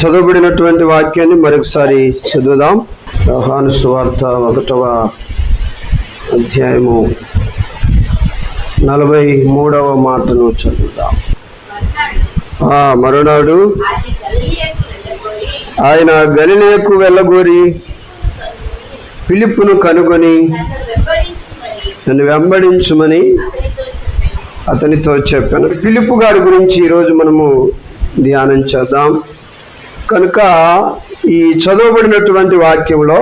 చదవబడినటువంటి వాక్యాన్ని మరొకసారి చదువుదాం. యోహాను సువార్త 1వ అధ్యాయము 43వ మాటను చదువుదాం. మరునాడు ఆయన గలిలయకు వెళ్ళగోరి ఫిలిప్పును కనుగొని నన్ను వెంబడించుమని అతనితో చెప్పాను. ఫిలిప్పు గారి గురించి ఈరోజు మనము ధ్యానం చేద్దాం. కనుక ఈ చదవబడినటువంటి వాక్యంలో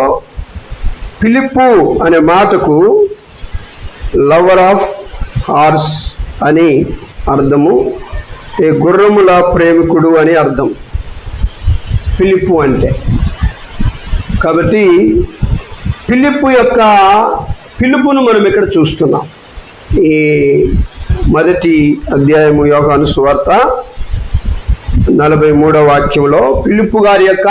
ఫిలిప్పు అనే మాటకు లవర్ ఆఫ్ హార్స్ అని అర్థము, గుర్రముల ప్రేమికుడు అని అర్థం ఫిలిప్పు అంటే. కాబట్టి ఫిలిప్పును మనం ఇక్కడ చూస్తున్నాం. ఈ మొదటి అధ్యాయము యోహాను సువార్త 43వ వాక్యంలో ఫిలిప్పు గారి యొక్క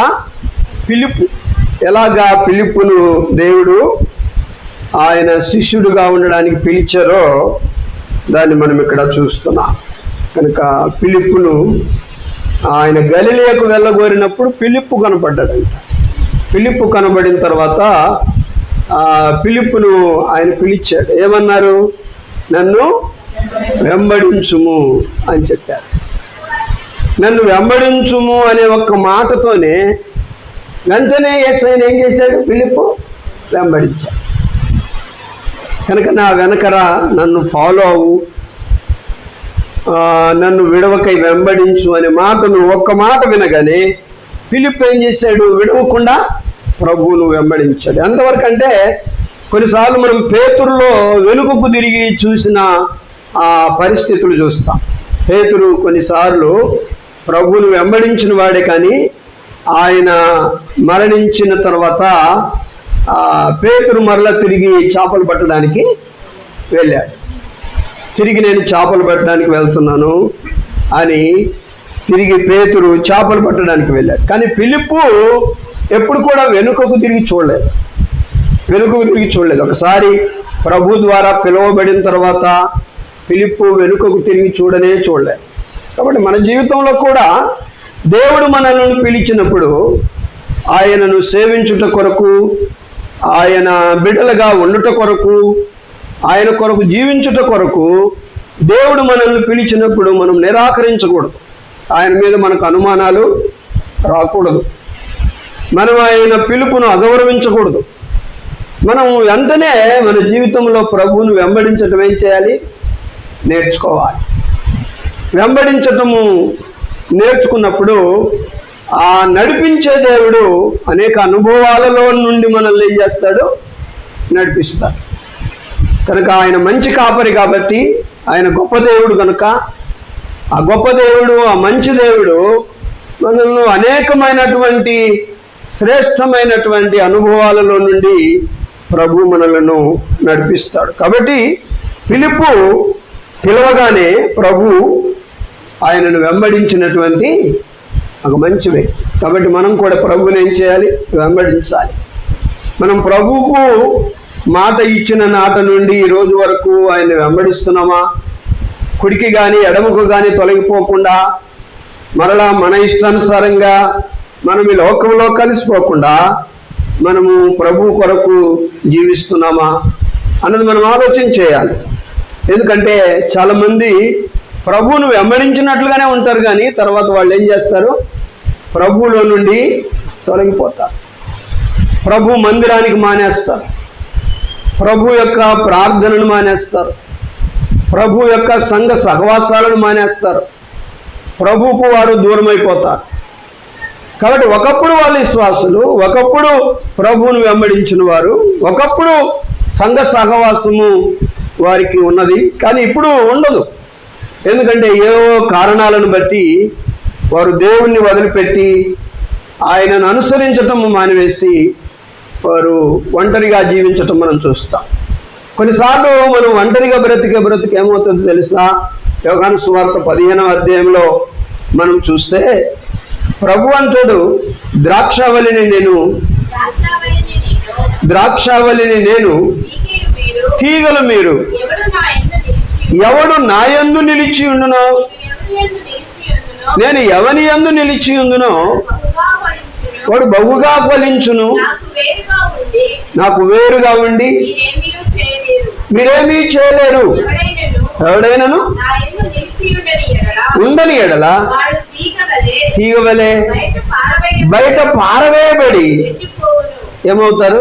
ఎలాగా ఫిలిప్పును దేవుడు ఆయన శిష్యుడుగా ఉండడానికి పిలిచారో దాన్ని మనం ఇక్కడ చూస్తున్నాం. కనుక ఫిలిప్పును ఆయన గలిలయకు వెళ్ళగోరినప్పుడు ఫిలిప్పు కనపడ్డాడంట. ఫిలిప్పు కనబడిన తర్వాత ఫిలిప్పును ఆయన పిలిచాడు. ఏమన్నారు? నన్ను వెంబడించుము అని చెప్పారు. నన్ను వెంబడించుము అనే ఒక్క మాటతోనే వెంటనే ఆయన ఏం చేశాడు? ఫిలిప్పు వెంబడించాడు. కనుక నా వెనకరా నన్ను ఫాలో అవ్వు, నన్ను విడవకై వెంబడించు అనే మాటను ఒక్క మాట వినగానే ఫిలిప్పు ఏం చేశాడు? విడవకుండా ప్రభువును వెంబడించాడు. ఎంతవరకు అంటే కొన్నిసార్లు మనం పేతురులో వెనుకకు తిరిగి చూసిన ఆ పరిస్థితులు చూస్తాం. పేతురు కొన్నిసార్లు ప్రభువును వెంబడించిన వాడే, కానీ ఆయన మరణించిన తర్వాత పేతురు మరలా తిరిగి చేపలు పట్టడానికి వెళ్ళాడు. తిరిగి నేను చేపలు పట్టడానికి వెళ్తున్నాను అని తిరిగి పేతురు చేపలు పట్టడానికి వెళ్ళాడు. కానీ ఫిలిప్పు ఎప్పుడు కూడా వెనుకకు తిరిగి చూడలేదు. ఒకసారి ప్రభు ద్వారా పిలువబడిన తర్వాత ఫిలిప్పు వెనుకకు తిరిగి చూడలేదు. కాబట్టి మన జీవితంలో కూడా దేవుడు మనల్ని పిలిచినప్పుడు ఆయనను సేవించుట కొరకు, ఆయన బిడ్డలుగా ఉండుట కొరకు, ఆయన కొరకు జీవించుట కొరకు దేవుడు మనల్ని పిలిచినప్పుడు మనం నిరాకరించకూడదు. ఆయన మీద మనకు అనుమానాలు రాకూడదు. మనం ఆయన పిలుపును అగౌరవించకూడదు. మనం వెంటనే మన జీవితంలో ప్రభువును వెంబడించటం ఏం చేయాలి? నేర్చుకోవాలి. వెంబడించటము నేర్చుకున్నప్పుడు ఆ నడిపించే దేవుడు అనేక అనుభవాలలో నుండి మనల్ని ఏం చేస్తాడు? నడిపిస్తాడు. కనుక ఆయన మంచి కాపరి కాబట్టి, ఆయన గొప్ప దేవుడు కనుక, ఆ గొప్ప దేవుడు, ఆ మంచి దేవుడు మనల్ని అనేకమైనటువంటి శ్రేష్టమైనటువంటి అనుభవాలలో నుండి ప్రభు మనలను నడిపిస్తాడు. కాబట్టి ఫిలిప్పు పిలవగానే ప్రభు ఆయనను వెంబడించినటువంటి ఒక మంచి వ్యక్తి. కాబట్టి మనం కూడా ప్రభువుని ఏం చేయాలి? వెంబడించాలి. మనం ప్రభువుకు మాట ఇచ్చిన నాట నుండి ఈ రోజు వరకు ఆయన వెంబడిస్తున్నామా? కుడికి కానీ ఎడమకు కానీ తొలగిపోకుండా, మరలా మన ఇష్టానుసారంగా మనం ఈ లోకంలో కలిసిపోకుండా మనము ప్రభు కొరకు జీవిస్తున్నామా అన్నది మనం ఆలోచన చేయాలి. ఎందుకంటే చాలామంది ప్రభువును వెంబడించినట్లుగానే ఉంటారు, కానీ తర్వాత వాళ్ళు ఏం చేస్తారు? ప్రభువులో నుండి తొలగిపోతారు. ప్రభు మందిరానికి మానేస్తారు, ప్రభు యొక్క ప్రార్థనను మానేస్తారు, ప్రభు యొక్క సంఘ సహవాసాలను మానేస్తారు, ప్రభువుకు వారు దూరమైపోతారు. కాబట్టి ఒకప్పుడు వాళ్ళ విశ్వాసులు, ఒకప్పుడు ప్రభువును వెంబడించిన వారు, ఒకప్పుడు సంఘ సహవాసము వారికి ఉన్నది, కానీ ఇప్పుడు ఉండదు. ఎందుకంటే ఏవో కారణాలను బట్టి వారు దేవుణ్ణి వదిలిపెట్టి ఆయనను అనుసరించటం మానివేసి వారు ఒంటరిగా జీవించటం మనం చూస్తాం. కొన్నిసార్లు మనం ఒంటరిగా బ్రతికే ఏమవుతుందో తెలుసా? యోహాను సువార్త 15వ అధ్యాయంలో మనం చూస్తే ప్రభు అంటాడు, ద్రాక్షావళిని నేను తీగలు మీరు, ఎవడు నా యందు నిలిచి ఉండునో, నేను ఎవని యందు నిలిచి ఉండునో వాడు బహుగా ఫలించును. నాకు వేరుగా ఉండి మీరేమీ చేయలేరు. ఎవడైనాను ఉండని ఎడల తీగవలే బయట పారవేయబడి ఏమవుతారు?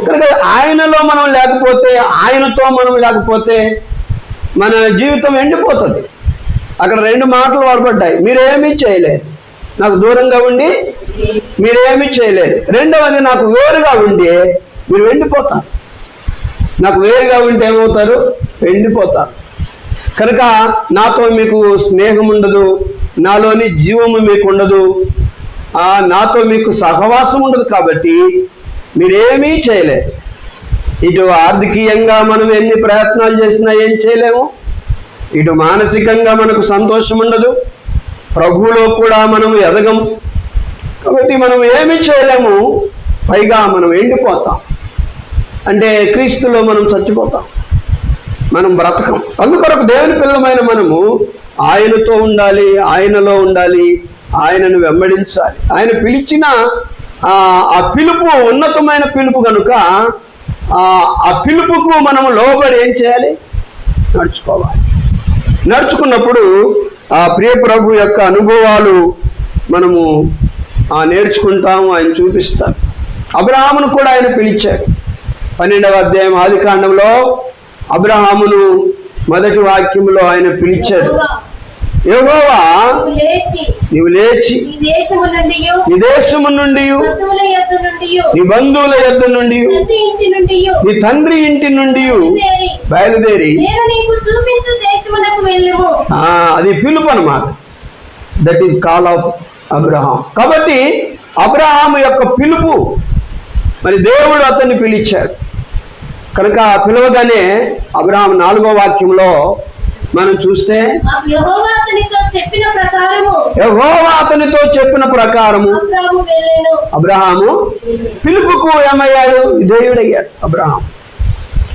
కనుక ఆయనలో మనం లేకపోతే, ఆయనతో మనం లేకపోతే మన జీవితం ఎండిపోతుంది. అక్కడ రెండు మాటలు వాడబడ్డాయి, మీరేమీ చేయలేరు. నాకు దూరంగా ఉండి మీరేమీ చేయలేరు. రెండవది, నాకు వేరుగా ఉండి మీరు ఎండిపోతారు. నాకు వేరుగా ఉంటే ఏమవుతారు? ఎండిపోతారు. కనుక నాతో మీకు స్నేహం ఉండదు, నాలోని జీవము మీకు ఉండదు, నాతో మీకు సహవాసం ఉండదు. కాబట్టి మీరేమీ చేయలేరు. ఇటు ఆర్థికీయంగా మనం ఎన్ని ప్రయత్నాలు చేసినా ఏం చేయలేము. ఇటు మానసికంగా మనకు సంతోషం ఉండదు. ప్రభువులో కూడా మనం ఎదగం. కాబట్టి మనం ఏమీ చేయలేము. పైగా మనం ఎండిపోతాం. అంటే క్రీస్తులో మనం చచ్చిపోతాం, మనం బ్రతకం. అందుకొరకు దేవుని పిల్లమైన మనము ఆయనతో ఉండాలి, ఆయనలో ఉండాలి, ఆయనను వెంబడించాలి. ఆయన పిలిచిన ఆ పిలుపు ఉన్నతమైన పిలుపు కనుక ఆ పిలుపుకు మనము లోబడి ఏం చేయాలి? నడుచుకోవాలి. నడుచుకున్నప్పుడు ఆ ప్రియ ప్రభు యొక్క అనుభవాలు మనము నేర్చుకుంటాము, ఆయన చూపిస్తారు. అబ్రహామును కూడా ఆయన పిలిచాడు. 12వ అధ్యాయం ఆదికాండంలో అబ్రహామును మొదటి వాక్యంలో ఆయన పిలిచాడు. యెహోవా నీవు లేచి నీ దేశము నుండి, నీ బంధువుల యొద్ద నుండి, నీ తండ్రి ఇంటి నుండి బయలుదేరి, అది పిలుపు అన్నమాట. That is call of Abraham. కాబట్టి అబ్రహాము యొక్క పిలుపు, మరి దేవుడు అతన్ని పిలిచాడు. కనుక పిలవగానే అబ్రహాం 4వ వాక్యంలో మనం చూస్తే యెహోవా అతనితో చెప్పిన ప్రకారము అబ్రహాము పిలుపుకు ఏమయ్యాడు? విధేయుడయ్యాడు. అబ్రహాం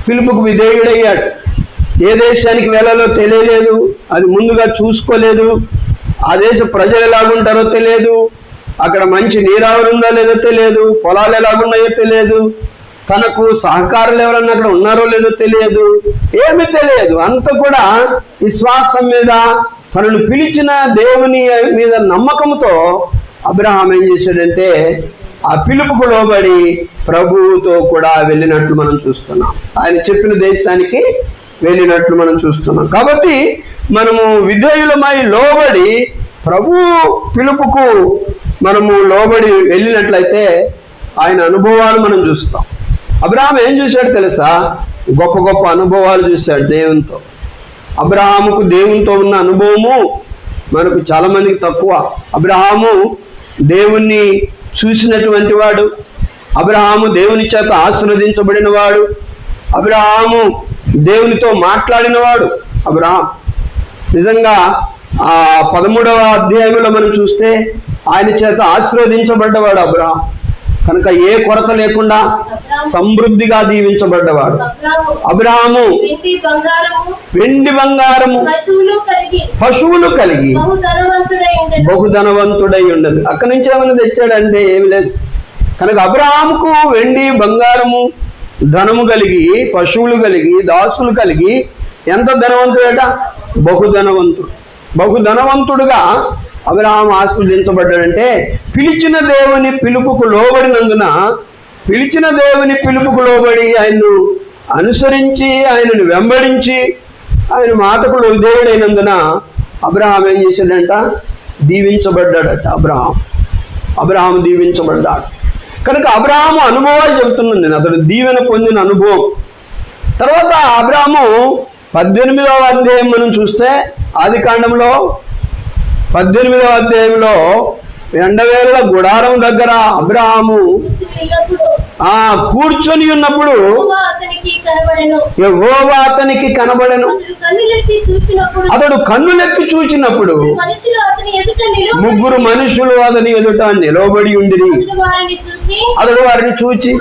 పిలుపుకు విధేయుడయ్యాడు. ఏ దేశానికి వెళ్ళాలో తెలియలేదు, అది ముందుగా చూసుకోలేదు. ఆ దేశ ప్రజలు ఎలాగుంటారో తెలియదు, అక్కడ మంచి నీరావరి ఉందో లేదో తెలియదు, పొలాలు ఎలాగున్నాయో తెలియదు, తనకు సహకారులు ఎవరన్నా అక్కడ ఉన్నారో లేదో తెలియదు, ఏమీ తెలియదు. అంత కూడా విశ్వాసం మీద, తనను పిలిచిన దేవుని మీద నమ్మకంతో అబ్రహాం ఏం చేశాడంటే ఆ పిలుపుకు లోబడి ప్రభువుతో కూడా వెళ్ళినట్లు మనం చూస్తున్నాం. ఆయన చెప్పిన దేశానికి వెళ్ళినట్లు మనం చూస్తున్నాం. కాబట్టి మనము విధేయులమై లోబడి ప్రభు పిలుపుకు మనము లోబడి వెళ్ళినట్లయితే ఆయన అనుభవాలు మనం చూస్తాం. అబ్రహాం ఏం చూశాడు తెలుసా? గొప్ప గొప్ప అనుభవాలు చూశాడు దేవునితో. అబ్రహాముకు దేవునితో ఉన్న అనుభవము మనకు చాలా మందికి తక్కువ. అబ్రహాము దేవుణ్ణి చూసినటువంటి వాడు, అబ్రహాము దేవుని చేత ఆశీర్వదించబడిన వాడు, అబ్రహాము దేవునితో మాట్లాడినవాడు. అబ్రహాం నిజంగా 13వ అధ్యాయంలో మనం చూస్తే ఆయన చేత ఆశీర్వదించబడ్డవాడు అబ్రహాం. కనుక ఏ కొరత లేకుండా సమృద్ధిగా దీవించబడ్డవాడు అబ్రహాము. వెండి బంగారము పశువులు కలిగి బహుధనవంతుడై ఉండదు. అక్కడి నుంచి ఏమైనా తెచ్చాడంటే ఏమి లేదు. కనుక అబ్రహాముకు వెండి బంగారము ధనము కలిగి, పశువులు కలిగి, దాసులు కలిగి ఎంత ధనవంతుడట? బహుధనవంతుడు. బహుధనవంతుడుగా అబ్రహాం ఆశీర్వదించబడ్డాడంటే పిలిచిన దేవుని పిలుపుకు లోబడినందున, పిలిచిన దేవుని పిలుపుకు లోబడి ఆయన్ను అనుసరించి, ఆయనను వెంబడించి, ఆయన మాటకు విధేయుడైనందున అబ్రహాం ఏం చేశాడంట? దీవించబడ్డాడట. అబ్రహాం దీవించబడ్డాడు. కనుక అబ్రహాము అనుభవాలు చెబుతున్నాను నేను, అతడు దీవెన పొందిన అనుభవం. తర్వాత అబ్రహాము 18వ అధ్యాయం మనం చూస్తే ఆదికాండంలో 18వ అధ్యాయంలో ఎండవేళ గుడారం దగ్గర అబ్రహాము కూర్చొని ఉన్నప్పుడు యెహోవా అతనికి కనబడెను. అతడు కన్నులెత్తి చూచినప్పుడు 3 మనుషులు అతని ఎదుట నిలబడి ఉండిరి. అతడు వారిని చూచి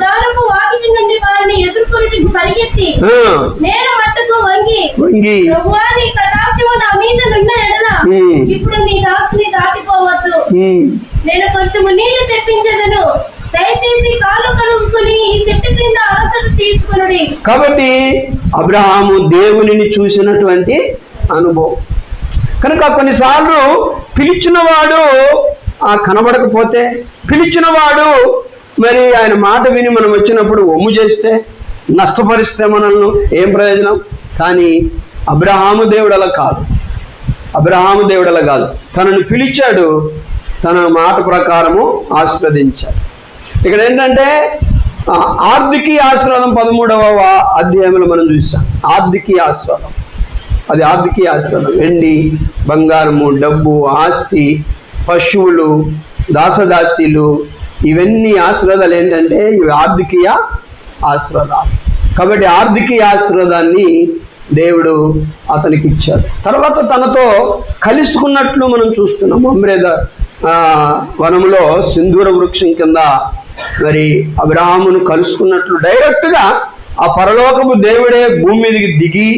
వంగి ఇప్పుడు నీ దాసుని దాటిపోవద్దు, నేను కొంచెము నీళ్లు తెప్పించదను, దయచేసి కాళ్ళు కలుపుకుని ఈ చెట్టు కింద అలసట తీసుకుని. కాబట్టి అబ్రహాము దేవునిని చూసినటువంటి అనుభవం కనుక కొన్నిసార్లు పిలిచినవాడు కనబడకపోతే, పిలిచినవాడు మరి ఆయన మాట విని మనం వచ్చినప్పుడు ఒమ్ము చేస్తే, నష్టపరిస్తే మనల్ని ఏం ప్రయోజనం? కానీ అబ్రహాము దేవుడు అలా కాదు. అబ్రహాము దేవుడు అలా కాదు. తనను పిలిచాడు, తన మాట ప్రకారము ఆశీర్వదించాడు. ఇక్కడ ఏంటంటే ఆర్థికీయ ఆశీర్వాదం 13వ అధ్యాయంలో మనం చూసాం. ఆర్థికీయ ఆశీర్వాదం, అది ఆర్థికీయ ఆశీర్వాదం. వెండి, బంగారము, డబ్బు, ఆస్తి, పశువులు, దాసదాసీలు, ఇవన్నీ ఆశీర్వాదాలు ఏంటంటే ఇవి ఆర్థికీయ ఆశీర్వాదాలు. కాబట్టి ఆర్థికీయ ఆశీర్వాదాన్ని దేవుడు అతనికి ఇచ్చాడు. తర్వాత తనతో కలుసుకున్నట్లు మనం చూస్తున్నాం. మమ్రేద వనంలో సింధూర వృక్షం కింద మరి అబ్రహామును కలుసుకున్నట్లు డైరెక్ట్గా ఆ పరలోకపు దేవుడే భూమి మీదకి దిగి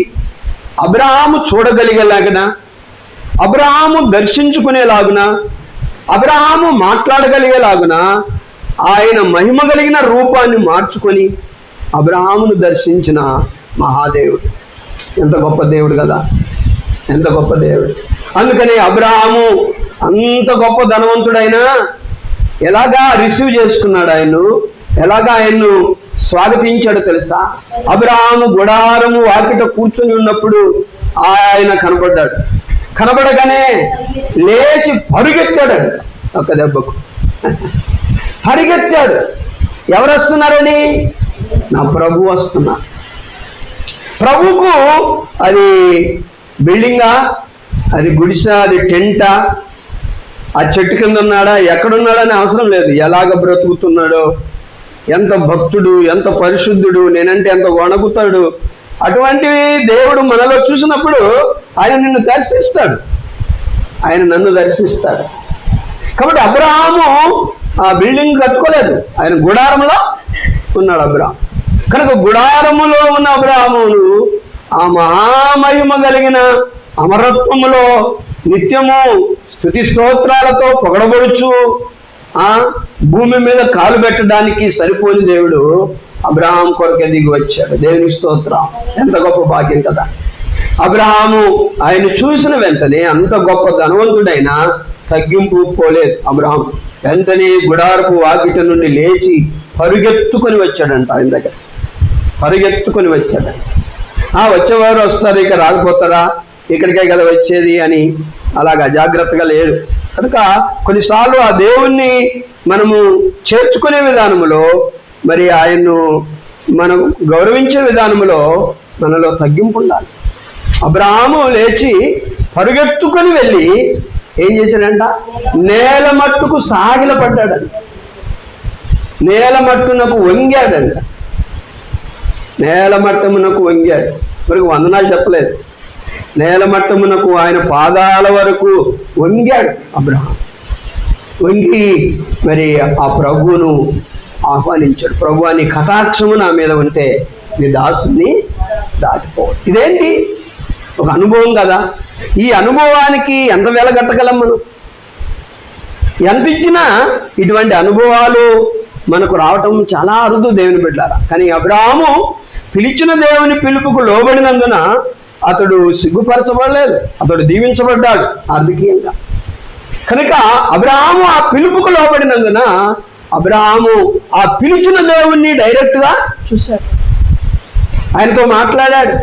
అబ్రహాము చూడగలిగేలాగున, అబ్రహాము దర్శించుకునేలాగున, అబ్రహాము మాట్లాడగలిగేలాగున ఆయన మహిమ కలిగిన రూపాన్ని మార్చుకొని అబ్రహామును దర్శించిన మహాదేవుడు. ఎంత గొప్ప దేవుడు కదా, ఎంత గొప్ప దేవుడు. అందుకని అబ్రహాము అంత గొప్ప ధనవంతుడైనా ఎలాగా రిసీవ్ చేసుకున్నాడు, ఆయన్ను స్వాగతించాడు తెలుసా? అబ్రహాము గుడారము వాకిట కూర్చొని ఉన్నప్పుడు ఆయన కనబడ్డాడు. కనబడగానే లేచి పరుగెత్తాడు ఒక దెబ్బకు. పరిగెత్తాడు. ఎవరు వస్తున్నారని? నా ప్రభు వస్తున్నారు. ప్రభుకు అది బిల్డింగా, అది గుడిసా, అది టెంటా, ఆ చెట్టు కింద ఉన్నాడా, ఎక్కడున్నాడని అవసరం లేదు. ఎలాగ బ్రతుకుతున్నాడో, ఎంత భక్తుడు, ఎంత పరిశుద్ధుడు, నేనంటే ఎంత వణుకుతాడు, అటువంటివి దేవుడు మనలో చూసినప్పుడు ఆయన నిన్ను దర్శిస్తాడు, ఆయన నన్ను దర్శిస్తాడు. కాబట్టి అబ్రహాము ఆ బిల్డింగ్ కట్టుకోలేదు, ఆయన గుడారంలో ఉన్నాడు అబ్రహాం. కనుక గుడారములో ఉన్న అబ్రహామును ఆ మహామహిమ కలిగిన అమరత్వములో నిత్యము స్తుతి స్తోత్రాలతో పొగడబడుచు భూమి మీద కాలు పెట్టడానికి సరిపోని దేవుడు అబ్రహాం కొరకే దిగి వచ్చాడు. దేవుని స్తోత్రం. ఎంత గొప్ప భాగ్యం కదా. అబ్రహాము ఆయన చూసిన వెంటనే అంత గొప్ప ధనవంతుడైనా తగ్గింపు పోలేదు. అబ్రహాం వెంటనే గుడారపు వాకిట నుండి లేచి పరుగెత్తుకొని వచ్చాడంట. ఆయన దగ్గర పరుగెత్తుకొని వచ్చాడంట. వచ్చేవారు వస్తారు, ఇక రాకపోతారా, ఇక్కడికే కదా వచ్చేది అని అలాగా జాగ్రత్తగా లేడు. కనుక కొన్నిసార్లు ఆ దేవుణ్ణి మనము చేర్చుకునే విధానంలో, మరి ఆయన్ను మనం గౌరవించే విధానంలో మనలో తగ్గింపు ఉండాలి. అబ్రహాము లేచి పరుగెత్తుకొని వెళ్ళి ఏం చేశాడంట? నేల మట్టుకు సాగిలపడ్డాడంట. నేల మట్టునకు వంగాడంట. నేల మట్టమునకు వంగాడు. మరికి వందనాలు చెప్పలేదు. నేల మట్టమునకు ఆయన పాదాల వరకు వంగాడు అబ్రహాం. వంగి మరి ఆ ప్రభువును ఆహ్వానించాడు. ప్రభు నీ కటాక్షము నా మీద ఉంటే నీ దాసుని దాటిపోవద్దు. ఇదేంటి? ఒక అనుభవం కదా. ఈ అనుభవానికి ఎంత వెలగట్టగలం మనం? ఎంత ఇచ్చినా ఇటువంటి అనుభవాలు మనకు రావటం చాలా అరుదు దేవుని బిడ్డలారా. కానీ అబ్రహాము పిలిచిన దేవుని పిలుపుకు లోబడినందున అతడు సిగ్గుపరచబడలేదు, అతడు దీవించబడ్డాడు ఆర్థికంగా. కనుక అబ్రహాము ఆ పిలుపుకు లోబడినందున అబ్రహాము ఆ పిలిచిన దేవుణ్ణి డైరెక్ట్గా చూశాడు, ఆయనతో మాట్లాడాడు,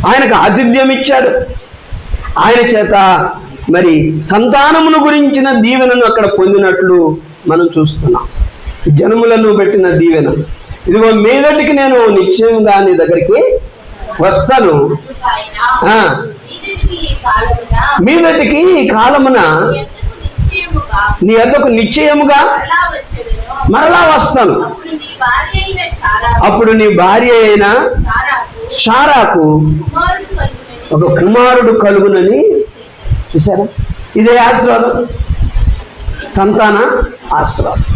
ఆయనకు ఆతిథ్యం ఇచ్చాడు. ఆయన చేత మరి సంతానమును గురించిన దీవెనను అక్కడ పొందినట్లు మనం చూస్తున్నాం. జనములను పెట్టిన దీవెన, ఇదిగో మీదటికి నేను నిశ్చయంగా నీ దగ్గరికి వస్తాను, మీదటికి ఈ కాలమున నీ వద్దకు నిశ్చయముగా మరలా వస్తాను. అప్పుడు నీ భార్య అయిన శారాకు ఒక కుమారుడు కలుగునని. చూసారా? ఇదే ఆశీర్వాదం, సంతాన ఆశీర్వాదం.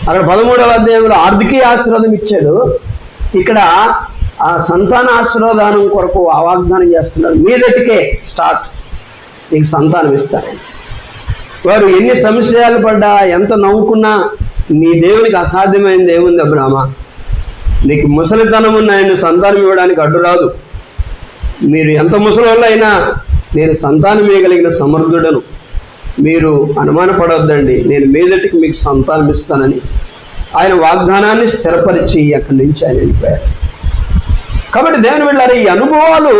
అక్కడ 13వ అధ్యాయంలో ఆర్థికీయ ఆశీర్వాదం ఇచ్చాడు. ఇక్కడ ఆ సంతాన ఆశీర్వాదం కొరకు వాగ్దానం చేస్తున్నాడు. మీదటికే స్టార్ట్, నీకు సంతానం ఇస్తానని. వారు ఎన్ని సంశయాలు పడ్డా, ఎంత నవ్వుకున్నా, నీ దేవునికి అసాధ్యమైనది ఏముంది అబ్రాహ్మ? నీకు ముసలితనం ఉన్న ఆయన సంతానం ఇవ్వడానికి అడ్డు రాదు. మీరు ఎంత ముసలి అయినా నేను సంతానం ఇవ్వగలిగిన సమర్థుడను, మీరు అనుమానపడవద్దండి, నేను మీదటికి మీకు సంతానం ఇస్తానని ఆయన వాగ్దానాన్ని స్థిరపరిచి అక్కడి నుంచి ఆయన వెళ్ళిపోయారు. కాబట్టి దేవుని బిడ్డలారా, ఈ అనుభవాలు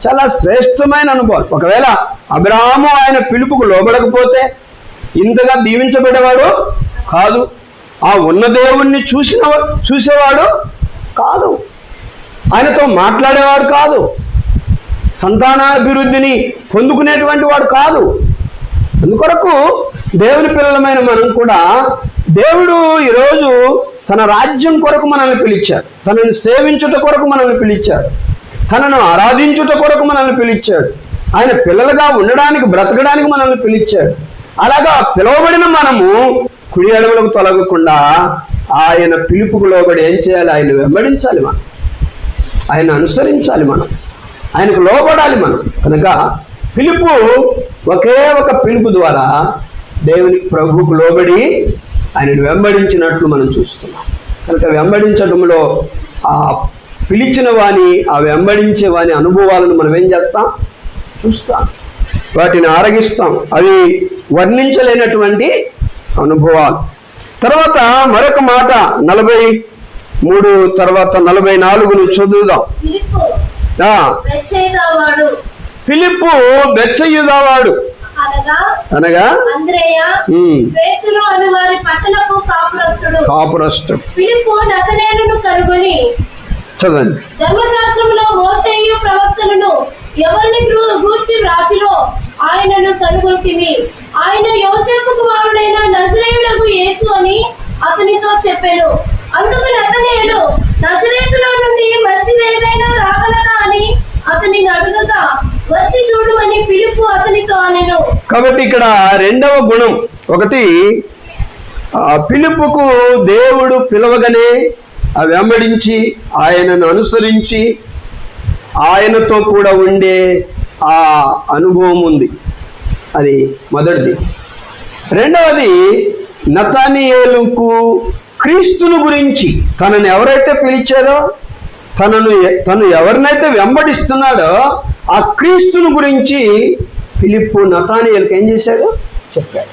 చాలా శ్రేష్టమైన అనుభవాలు. ఒకవేళ అబ్రాహాము ఆయన పిలుపుకు లోబడకపోతే ఇంతగా దీవించబడేవాడు కాదు, ఆ ఉన్న దేవుణ్ణి చూసేవాడు కాదు, ఆయనతో మాట్లాడేవాడు కాదు, సంతానాభివృద్ధిని పొందుకునేటువంటి వాడు కాదు. అందుకొరకు దేవుని పిల్లలమైన మనం కూడా, దేవుడు ఈరోజు తన రాజ్యం కొరకు మనల్ని పిలిచాడు, తనను సేవించుట కొరకు మనల్ని పిలిచాడు, తనను ఆరాధించుట కొరకు మనల్ని పిలిచాడు, ఆయన పిల్లలుగా ఉండడానికి, బ్రతకడానికి మనల్ని పిలిచాడు. అలాగా పిలువబడిన మనము కుడి అడుగులకు తొలగకుండా ఆయన పిలుపుకు లోబడి ఏం చేయాలి? ఆయన వెంబడించాలి, మనం ఆయన అనుసరించాలి, మనం ఆయనకు లోబడాలి. మనం కనుక పిలుపు ఒకే ఒక పిలుపు ద్వారా దేవునికి, ప్రభువుకు లోబడి ఆయనను వెంబడించినట్లు మనం చూస్తున్నాం. కనుక వెంబడించడంలో ఆ పిలిచిన వాని, ఆ వెంబడించే వాని అనుభవాలను మనం ఏం చేస్తాం? చూస్తాం, వాటిని ఆరగిస్తాం. అవి వర్ణించలేనటువంటి అనుభవాలు. తర్వాత మరొక మాట 43 తర్వాత 44 చదువుదాం. ఫిలిప్పు బెత్సయిదావాడు అనగా కాపురస్తుడు. చదవండి. ధర్మశాస్త్రంలో మోషేయు ప్రవక్తలను ఎవరిని గూర్చి వ్రాసిరో ఆయనను కనుగొంటివి. ఆయన యోసేపు కుమారుడైన నజరేయుడగు యేసు అని అతనితో చెప్పాను. అందుకు నతనేయులు, నజరేతులో నుండి మంచిదేదైనా రాగలదా అని అతనిని అడుగగా, వచ్చి చూడు అని ఫిలిప్పు అతనితో అనెను. కాబట్టి ఇక్కడ రెండవ గుణం, ఒకటి ఫిలిప్పుకు దేవుడు పిలవగానే వెంబడించి ఆయనను అనుసరించి ఆయనతో కూడా ఉండే ఆ అనుభవం ఉంది, అది మొదటిది. రెండవది, నతనయేలుకు క్రీస్తును గురించి, తనను ఎవరైతే పిలిచారో, తను ఎవరినైతే వెంబడిస్తున్నాడో ఆ క్రీస్తును గురించి ఫిలిప్పు నతనయేలుకు ఏం చేశాడు? చెప్పాడు.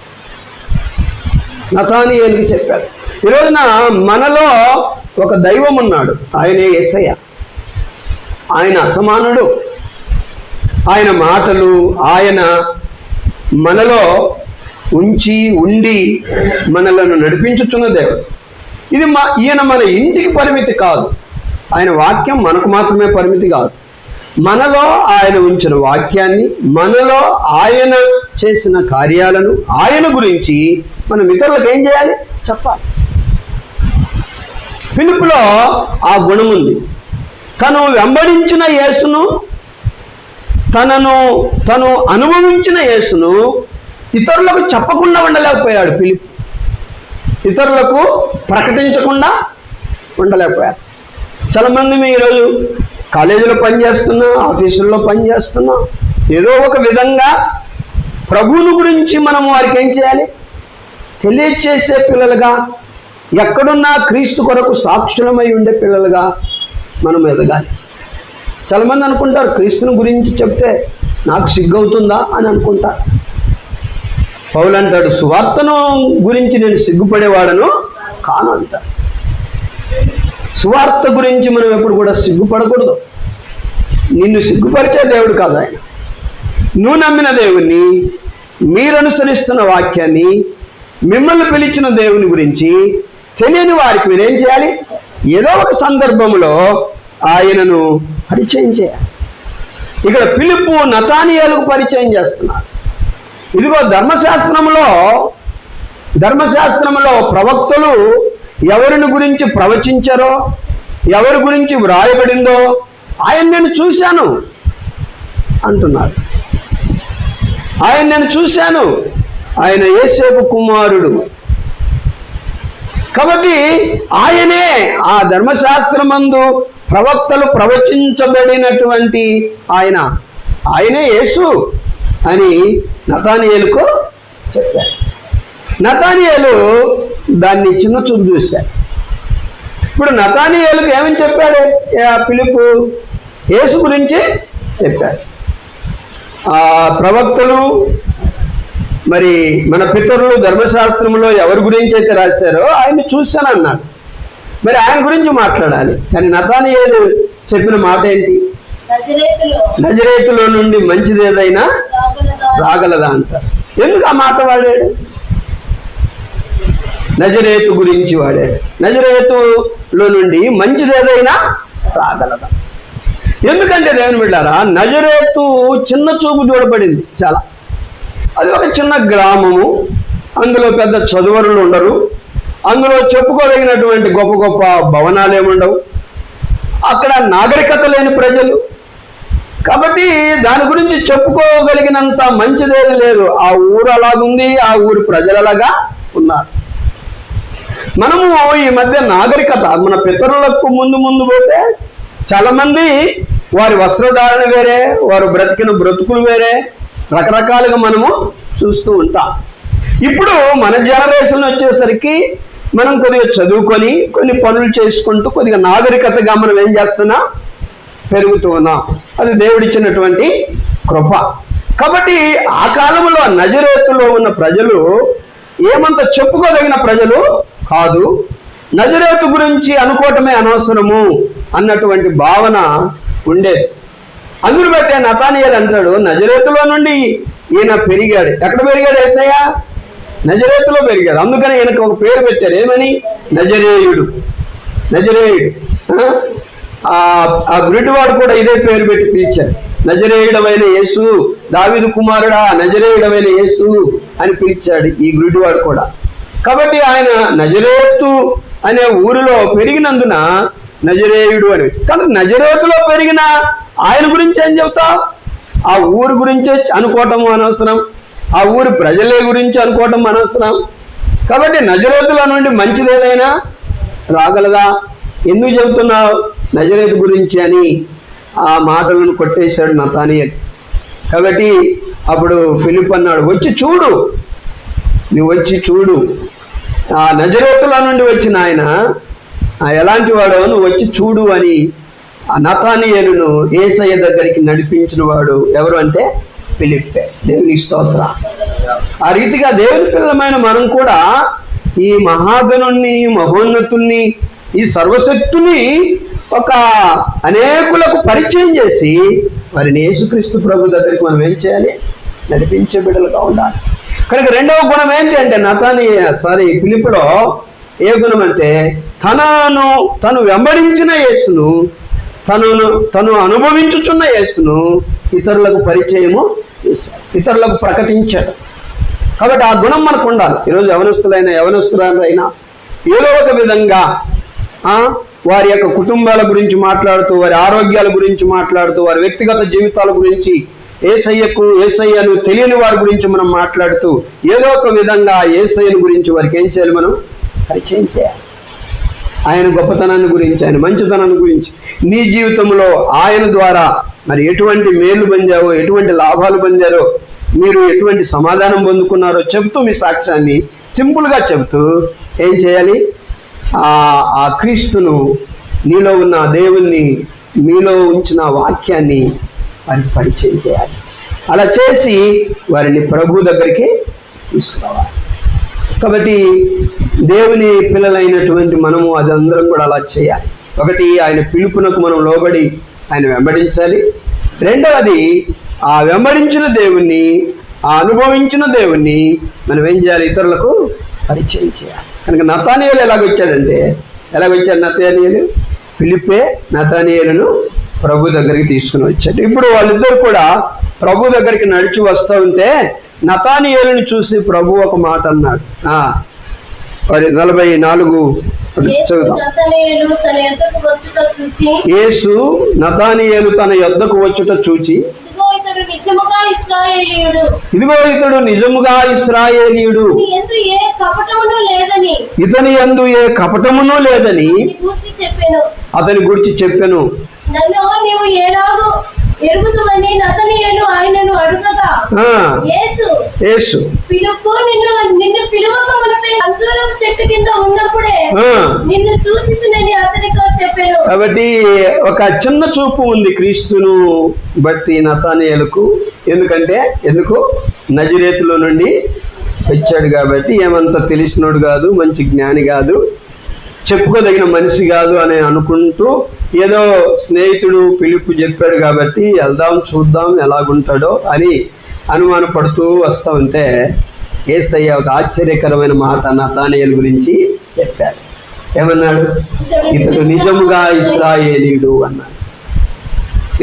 నతనయేలుకు చెప్పాడు. ఈరోజున మనలో ఒక దైవం ఉన్నాడు, ఆయనే యేసయ్య. ఆయన అసమానుడు, ఆయన మాటలు ఆయన మనలో ఉండి మనలను నడిపించుచున్న దేవుడు. ఈయన మన ఇంటికి పరిమితి కాదు, ఆయన వాక్యం మనకు మాత్రమే పరిమితి కాదు. మనలో ఆయన ఉంచిన వాక్యాన్ని, మనలో ఆయన చేసిన కార్యాలను, ఆయన గురించి మనం ఇతరులకు ఏం చేయాలి? చెప్పాలి. ఫిలిప్పులో ఆ గుణం ఉంది. తను వెంబడించిన యేసును, తను అనుభవించిన యేసును ఇతరులకు చెప్పకుండా ఉండలేకపోయాడు ఫిలిప్. ఇతరులకు ప్రకటించకుండా ఉండలేకపోయాడు. చాలామంది మేము ఈరోజు కాలేజీలో పనిచేస్తున్నాం, ఆఫీసుల్లో పనిచేస్తున్నాం, ఏదో ఒక విధంగా ప్రభువుని గురించి మనం వారికి ఏం చేయాలి? తెలియచేసే పిల్లలుగా, ఎక్కడున్నా క్రీస్తు కొరకు సాక్షులమై ఉండే పిల్లలుగా మనం ఎదగాలి. చాలామంది అనుకుంటారు, క్రీస్తుని గురించి చెప్తే నాకు సిగ్గవుతుందా అని అనుకుంటారు. పౌలు అంటాడు, సువార్తను గురించి నేను సిగ్గుపడేవాడను కాను అంటాడు. సువార్త గురించి మనం ఎప్పుడు కూడా సిగ్గుపడకూడదు. నిన్ను సిగ్గుపరిచే దేవుడు కాదు ఆయన. నువ్వు నమ్మిన దేవుణ్ణి, మీరు అనుసరిస్తున్న వాక్యాన్ని, మిమ్మల్ని పిలిచిన దేవుని గురించి తెలియని వారికి మీరేం చేయాలి? ఏదో ఒక సందర్భంలో ఆయనను పరిచయం చేయాలి. ఇక్కడ ఫిలిప్పు నతనయేలుకు పరిచయం చేస్తున్నారు. ఇదిగో ధర్మశాస్త్రంలో ప్రవక్తలు ఎవరిని గురించి ప్రవచించారో, ఎవరి గురించి వ్రాయబడిందో ఆయన నేను చూశాను అంటున్నారు. నేను చూశాను, ఆయన యేసేపు కుమారుడు. కాబట్టి ఆయనే ఆ ధర్మశాస్త్రమందు ప్రవక్తలు ప్రవచించబడినటువంటి ఆయనే యేసు అని నతానియేలుకు చెప్పాడు. నతానియేలు దాన్ని చిన్న చూపు చూశాడు. ఇప్పుడు నతానియేలుకు ఏమని చెప్పాడు ఫిలిప్పు? యేసు గురించి చెప్పాడు. ఆ ప్రవక్తలు మరి మన పితరులు ధర్మశాస్త్రంలో ఎవరి గురించి అయితే రాశారో ఆయన్ని చూశానన్నాడు. మరి ఆయన గురించి మాట్లాడాలి. కానీ నతానియేలు చెప్పిన మాట ఏంటి? నజరేతులో నుండి మంచిది ఏదైనా రాగలదా అంటారు. ఎందుకు ఆ మాట వాడాడు? నజరేతు గురించి వాడాడు. నజరేతులో నుండి మంచిది ఏదైనా రాగలదా? ఎందుకంటే దేవుని బిడ్డారా, నజరేతు చిన్న చూపు చూడబడింది చాలా. అది ఒక చిన్న గ్రామము, అందులో పెద్ద చదువరులు ఉండరు, అందులో చెప్పుకోదగినటువంటి గొప్ప గొప్ప భవనాలు ఏముండవు, అక్కడ నాగరికత లేని ప్రజలు. కాబట్టి దాని గురించి చెప్పుకోగలిగినంత మంచిదేది లేదు. ఆ ఊరు అలాగుంది, ఆ ఊరి ప్రజలు అలాగా ఉన్నారు. మనము ఈ మధ్య నాగరికత, మన పితరులకు ముందు పోతే చాలా మంది వారి వస్త్రధారణ వేరే, వారు బ్రతికిన బ్రతుకులు వేరే, రకరకాలుగా మనము చూస్తూ ఉంటాం. ఇప్పుడు మన జనరేషన్ వచ్చేసరికి మనం కొద్దిగా చదువుకొని కొన్ని పనులు చేసుకుంటూ కొద్దిగా నాగరికతగా మనం ఏం చేస్తున్నాం? పెరుగుతూ ఉన్నాం. అది దేవుడిచ్చినటువంటి కృప. కాబట్టి ఆ కాలంలో నజరేతులో ఉన్న ప్రజలు ఏమంత చెప్పుకోదగిన ప్రజలు కాదు. నజరేతు గురించి అనుకోవటమే అనవసరము అన్నటువంటి భావన ఉండేది. అందును బట్టే నతానియేలు అంటాడు, నజరేతులో నుండి ఈయన పెరిగాడు. ఎక్కడ పెరిగాడు? యేసయ్య నజరేతులో పెరిగాడు. అందుకని ఈయనకు ఒక పేరు పెట్టారు. ఏమని? నజరేయుడు. నజరేయుడు. ఆ గురిటివాడు కూడా ఇదే పేరు పెట్టి పిలిచాడు. నజరేయుడమైన యేసు, దావీదు కుమారుడా నజరేయుడమైన యేసు అని పిలిచాడు ఈ గురిటివాడు కూడా. కాబట్టి ఆయన నజరేతు అనే ఊరిలో పెరిగినందున నజరేయుడు అని. కాబట్టి నజరేతులో పెరిగిన ఆయన గురించి ఏం చెబుతావు? ఆ ఊరి గురించే అనుకోవటం అనవసరం, ఆ ఊరి ప్రజలే గురించి అనుకోవటం అనవసరం. కాబట్టి నజరేతుల నుండి మంచిది ఏదైనా రాగలదా? ఎందుకు చెబుతున్నావు నజరేతు గురించి అని ఆ మాటలను కొట్టేశాడు నతానియేలు. కాబట్టి అప్పుడు ఫిలిప్ అన్నాడు, వచ్చి చూడు, నువ్వు వచ్చి చూడు. ఆ నజరేతుల నుండి వచ్చిన ఆయన ఎలాంటి వాడో నువ్వు వచ్చి చూడు అని ఆ నతానియేలును యేసయ్య దగ్గరికి నడిపించిన వాడు ఎవరు అంటే ఫిలిప్పే. దేవుని స్తోత్ర. ఆ రీతిగా దేవుని పిల్లమైన మనం కూడా ఈ మహాగణుణ్ణి, మహోన్నతుణ్ణి, ఈ సర్వశక్తుని ఒక అనేకులకు పరిచయం చేసి వారిని యేసుక్రీస్తు ప్రభు దగ్గరికి మనం ఏం చేయాలి? నడిపించే బిడ్డలుగా ఉండాలి. కనుక రెండవ గుణం ఏంటి అంటే ఫిలిప్పులో ఏ గుణం అంటే తను వెంబడించిన యేసును, తను అనుభవించుచున్న యేసును ఇతరులకు పరిచయము చేశాడు, ఇతరులకు ప్రకటించాడు. కాబట్టి ఆ గుణం మనకు ఉండాలి. ఈరోజు యవనస్తులైనా ఏదో ఒక విధంగా వారి యొక్క కుటుంబాల గురించి మాట్లాడుతూ, వారి ఆరోగ్యాల గురించి మాట్లాడుతూ, వారి వ్యక్తిగత జీవితాల గురించి, యేసయ్యను తెలియని వారి గురించి మనం మాట్లాడుతూ ఏదో ఒక విధంగా యేసయ్యను గురించి వారికి ఏం చేయాలి? మనం పరిచయం చేయాలి. ఆయన గొప్పతనాన్ని గురించి, ఆయన మంచితనాన్ని గురించి, నీ జీవితంలో ఆయన ద్వారా మరి ఎటువంటి మేలు పొందావో, ఎటువంటి లాభాలు పొందారో, మీరు ఎటువంటి సమాధానం పొందుకున్నారో చెబుతూ మీ సాక్ష్యాన్ని సింపుల్గా చెబుతూ ఏం చేయాలి? ఆ క్రీస్తును, నీలో ఉన్న దేవుణ్ణి, మీలో ఉంచిన వాక్యాన్ని వారికి పరిచయం చేయాలి. అలా చేసి వారిని ప్రభు దగ్గరికి తీసుకురావాలి. కాబట్టి దేవుని పిల్లలైనటువంటి మనము అదందరం కూడా అలా చేయాలి. ఒకటి, ఆయన పిలుపునకు మనం లోబడి ఆయన వెంబడించాలి. రెండవది, ఆ వెంబడించిన దేవుణ్ణి, ఆ అనుభవించిన దేవుణ్ణి మనం ఏం చేయాలి? ఇతరులకు పరిచయం చేయాలి. కనుక నతానియేలు ఎలాగొచ్చాడు? నతానియేలు? ఫిలిప్పే నతానియేలును ప్రభు దగ్గరికి తీసుకుని వచ్చాడు. ఇప్పుడు వాళ్ళిద్దరు కూడా ప్రభు దగ్గరికి నడిచి వస్తూ ఉంటే నతానియేలుని చూసి ప్రభు ఒక మాట అన్నాడు. 44 చదువుతాం. యేసు నతానియేలు తన యొద్దకు వచ్చుట చూచి, ఇదిగో ఇతడు నిజముగా ఇశ్రాయేలీయుడు, ఇతని యందు ఏ కపటమును లేదని అతని గురించి చెప్పెను. యేసు పిలుపు నిన్ను పిలువక మునిపే అంజూరపు చెట్టు కింద ఉన్నప్పుడే నిన్ను చూసినని అతనితో చెప్పాను. కాబట్టి ఒక చిన్న చూపు ఉంది క్రీస్తును బట్టి నతానియేలుకు. ఎందుకు నజరేతులో నుండి వచ్చాడు కాబట్టి ఏమంత తెలిసినోడు కాదు, మంచి జ్ఞాని కాదు, చెప్పుకోదగిన మనిషి కాదు అని అనుకుంటూ ఏదో స్నేహితుడు పిలుపు చెప్పాడు కాబట్టి వెళ్దాం చూద్దాం ఎలాగుంటాడో అని అనుమానపడుతూ వస్తూ ఉంటే యేసయ్య ఒక ఆశ్చర్యకరమైన మాట నతానియేలు గురించి చెప్పాడు. ఏమన్నాడు? ఇతడు నిజముగా ఇశ్రాయేలీయుడు అన్నాడు.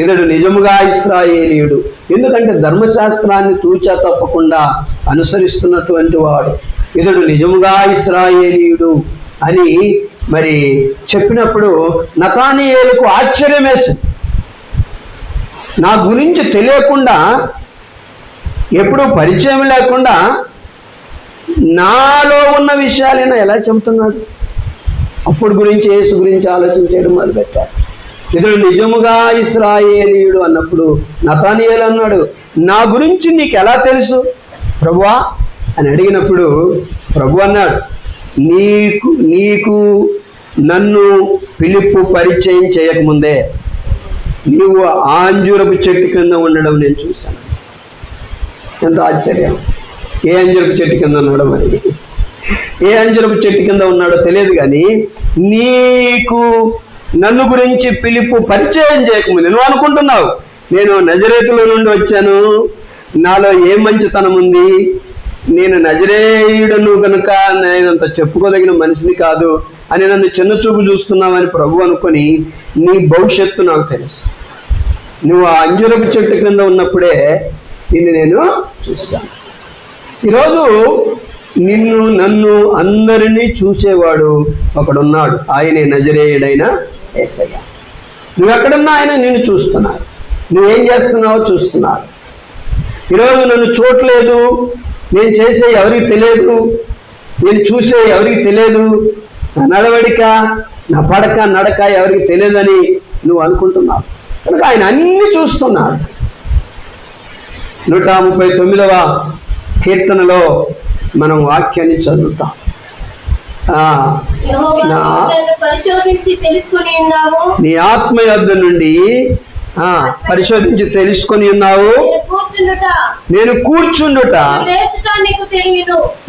ఇతడు నిజముగా ఇశ్రాయేలీయుడు. ఎందుకంటే ధర్మశాస్త్రాన్ని తూచా తప్పకుండా అనుసరిస్తున్నటువంటి వాడు. ఇతడు నిజముగా ఇశ్రాయేలీయుడు అని మరి చెప్పినప్పుడు నతానియేలుకు ఆశ్చర్యం వేసింది. నా గురించి తెలియకుండా, ఎప్పుడూ పరిచయం లేకుండా నాలో ఉన్న విషయాలైనా ఎలా చెబుతున్నాడు? అప్పుడు గురించి యేసు గురించి ఆలోచించడం మొదలుపెట్టాడు. ఇతడు నిజముగా ఇశ్రాయేలీయుడు అన్నప్పుడు నతానియేలు అన్నాడు, నా గురించి నీకు ఎలా తెలుసు ప్రభువా అని అడిగినప్పుడు ప్రభు అన్నాడు, నీకు నన్ను పిలుపు పరిచయం చేయకముందే నీవు అంజూరపు చెట్టు కింద ఉండడం నేను చూశాను. ఎంత ఆశ్చర్యం! ఏ అంజూరపు చెట్టు కింద ఉన్నాడో మరి, ఏ అంజూరపు చెట్టు కింద ఉన్నాడో తెలియదు, కానీ నీకు నన్ను గురించి పిలుపు పరిచయం చేయకముందు నువ్వు అనుకుంటున్నావు నేను నజరేతులో నుండి వచ్చాను, నాలో ఏ మంచితనం ఉంది, నేను నజరేయుడను కనుక నేనంత చెప్పుకోదగిన మనిషిని కాదు అని నన్ను చిన్న చూపు చూస్తున్నావని ప్రభు అనుకొని నీ భవిష్యత్తు నాకు తెలుసు. నువ్వు ఆ అంజూరపు చెట్టు కింద ఉన్నప్పుడే నిన్ను నేను చూస్తాను. ఈరోజు నిన్ను నన్ను అందరినీ చూసేవాడు ఒకడున్నాడు, ఆయనే నజరేయుడైన యేసయ్య. నువ్వెక్కడున్నా ఆయన నిన్ను చూస్తున్నాడు, నువ్వేం చేస్తున్నావో చూస్తున్నాడు. ఈరోజు నన్ను చూడలేదు, నేను చేసే ఎవరికి తెలియదు, నేను చూసే ఎవరికి తెలియదు, నా నడవడిక నా పడక నడక ఎవరికి తెలియదని నువ్వు అనుకుంటున్నావు. కనుక ఆయన అన్ని చూస్తున్నాడు. 139వ కీర్తనలో మనం వాక్యాన్ని చదువుతాం. నీ ఆత్మ యొద్ద నుండి పరిశోధించి తెలుసుకొని ఉన్నావు, నేను కూర్చుండుట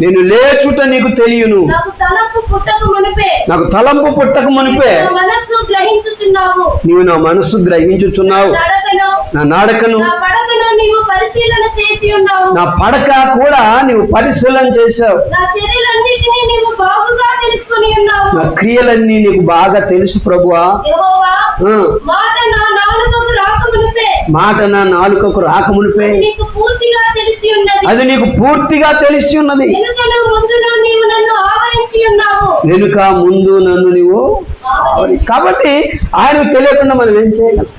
నేను లేచుట నీకు తెలియను, నాకు తలంపు పుట్టక మునిపే నీవు నా మనస్సు గ్రహించుచున్నావు, నా నడకను నా పడక కూడా నీవు పరిశీలన చేశావు, నా క్రియలన్నీ నీకు బాగా తెలుసు ప్రభువా. మాట నా నాలుకకు రాకమునిపే అది నీకు పూర్తిగా తెలిసి ఉన్నది. వెనుక ముందు నన్ను నీవు కాబట్టి ఆయనకు తెలియకుండా మనం ఏం చేయగలం?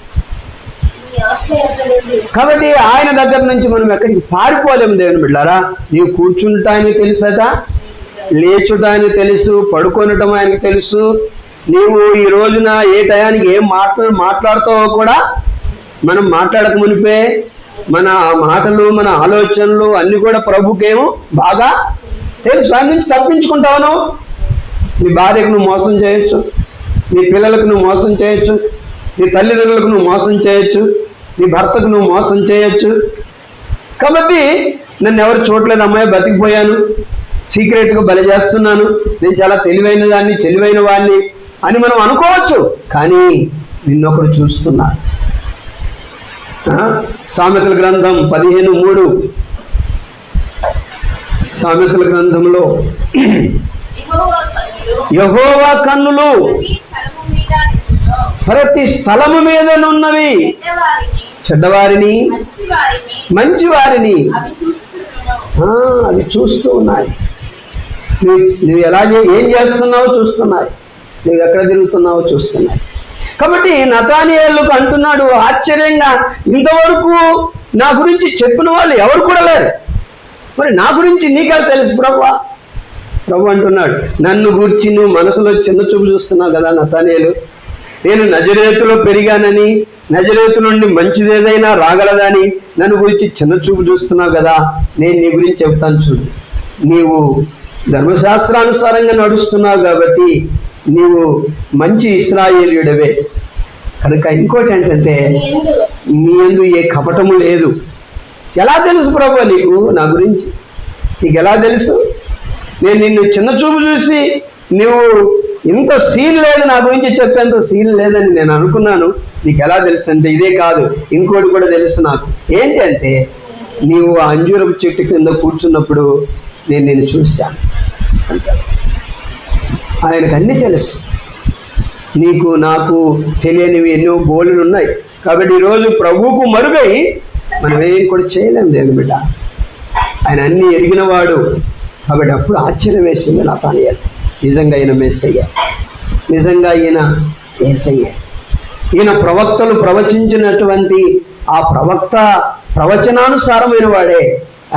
కాబట్టి ఆయన దగ్గర నుంచి మనం ఎక్కడికి పారిపోలేము. దేవుని బిడ్డారా, నీవు కూర్చుంటా ఆయనకు తెలుసట, లేచుట ఆయనకు తెలుసు, పడుకొనటం ఆయనకు తెలుసు. నీవు ఈ రోజున ఏ టయానికి ఏం మాట్లాడుతావో కూడా మనం మాట్లాడక మునిపే మన మాటలు మన ఆలోచనలు అన్ని కూడా ప్రభుకేమో బాగా తెలుసు. ఆయన నుంచి తప్పించుకుంటావు. నీ భార్యకు నువ్వు మోసం చేయొచ్చు, నీ పిల్లలకు నువ్వు మోసం చేయొచ్చు, నీ తల్లిదండ్రులకు నువ్వు మోసం చేయొచ్చు, నీ భర్తకు నువ్వు మోసం చేయొచ్చు. కాబట్టి నన్ను ఎవరు చూడలేదు, అమ్మాయి బతికిపోయాను, సీక్రెట్గా బలి చేస్తున్నాను, నేను చాలా తెలివైన దాన్ని తెలివైన వాడిని అని మనం అనుకోవచ్చు. కానీ నిన్నొకరు చూస్తున్నారు. సామెతల గ్రంథం 15:3 సామెతల గ్రంథంలో యెహోవా కన్నులు ప్రతి స్థలము మీదనున్నవి, చెడ్డవారిని మంచివారిని అవి చూస్తూ ఉన్నాయి. నువ్వు ఎలాగే ఏం చేస్తున్నావో చూస్తున్నాయి, నువ్వు ఎక్కడ తిరుగుతున్నావో చూస్తున్నాయి. కాబట్టి నతానియేలుకు అంటున్నాడు ఆశ్చర్యంగా, ఇంతవరకు నా గురించి చెప్పిన వాళ్ళు ఎవరు కూడా లేరు, మరి నా గురించి నీకే తెలుసు ప్రభువా. ప్రభు అంటున్నాడు, నన్ను గూర్చి నువ్వు మనసులో చిన్న చూపు చూస్తున్నావు కదా నతానియేలు, నేను నజరేతులో పెరిగానని, నజరేతు నుండి మంచిదేదైనా రాగలదని నన్ను గురించి చిన్న చూపు చూస్తున్నావు కదా. నేను నీ గురించి చెప్తాను చూడు. నీవు ధర్మశాస్త్రానుసారంగా నడుస్తున్నావు కాబట్టి నీవు మంచి ఇశ్రాయేలీయుడవే. కనుక ఇంకోటి ఏంటంటే, నీ యందు ఏ కపటము లేదు. ఎలా తెలుసు ప్రభు నీకు నా గురించి? నీకు ఎలా తెలుసు? నేను నిన్ను చిన్న చూపు చూసి నువ్వు ఇంత సీన్ లేదు నా గురించి చెప్పేంత సీన్ లేదని నేను అనుకున్నాను. నీకు ఎలా తెలుసు అంటే, ఇదే కాదు ఇంకోటి కూడా తెలుసు నాకు. ఏంటి అంటే, నీవు ఆ అంజూరపు చెట్టు కింద కూర్చున్నప్పుడు నేను నిన్ను చూశాను. ఆయనకు అన్నీ తెలుసు. నీకు నాకు తెలియనివి ఎన్నో బోలులు ఉన్నాయి. కాబట్టి ఈరోజు ప్రభువుకు మరుగై మనం ఏం కూడా చేయలేము దేవుని బిడ్డ. ఆయన అన్నీ ఎరిగినవాడు. కాబట్టి అప్పుడు ఆశ్చర్యం వేసింది నతానీయేలు. నిజంగా ఈయన మెస్సయ్య, నిజంగా ఈయన యేసయ్య. ఈయన ప్రవక్తలు ప్రవచించినటువంటి ఆ ప్రవక్త ప్రవచనానుసారమైన వాడే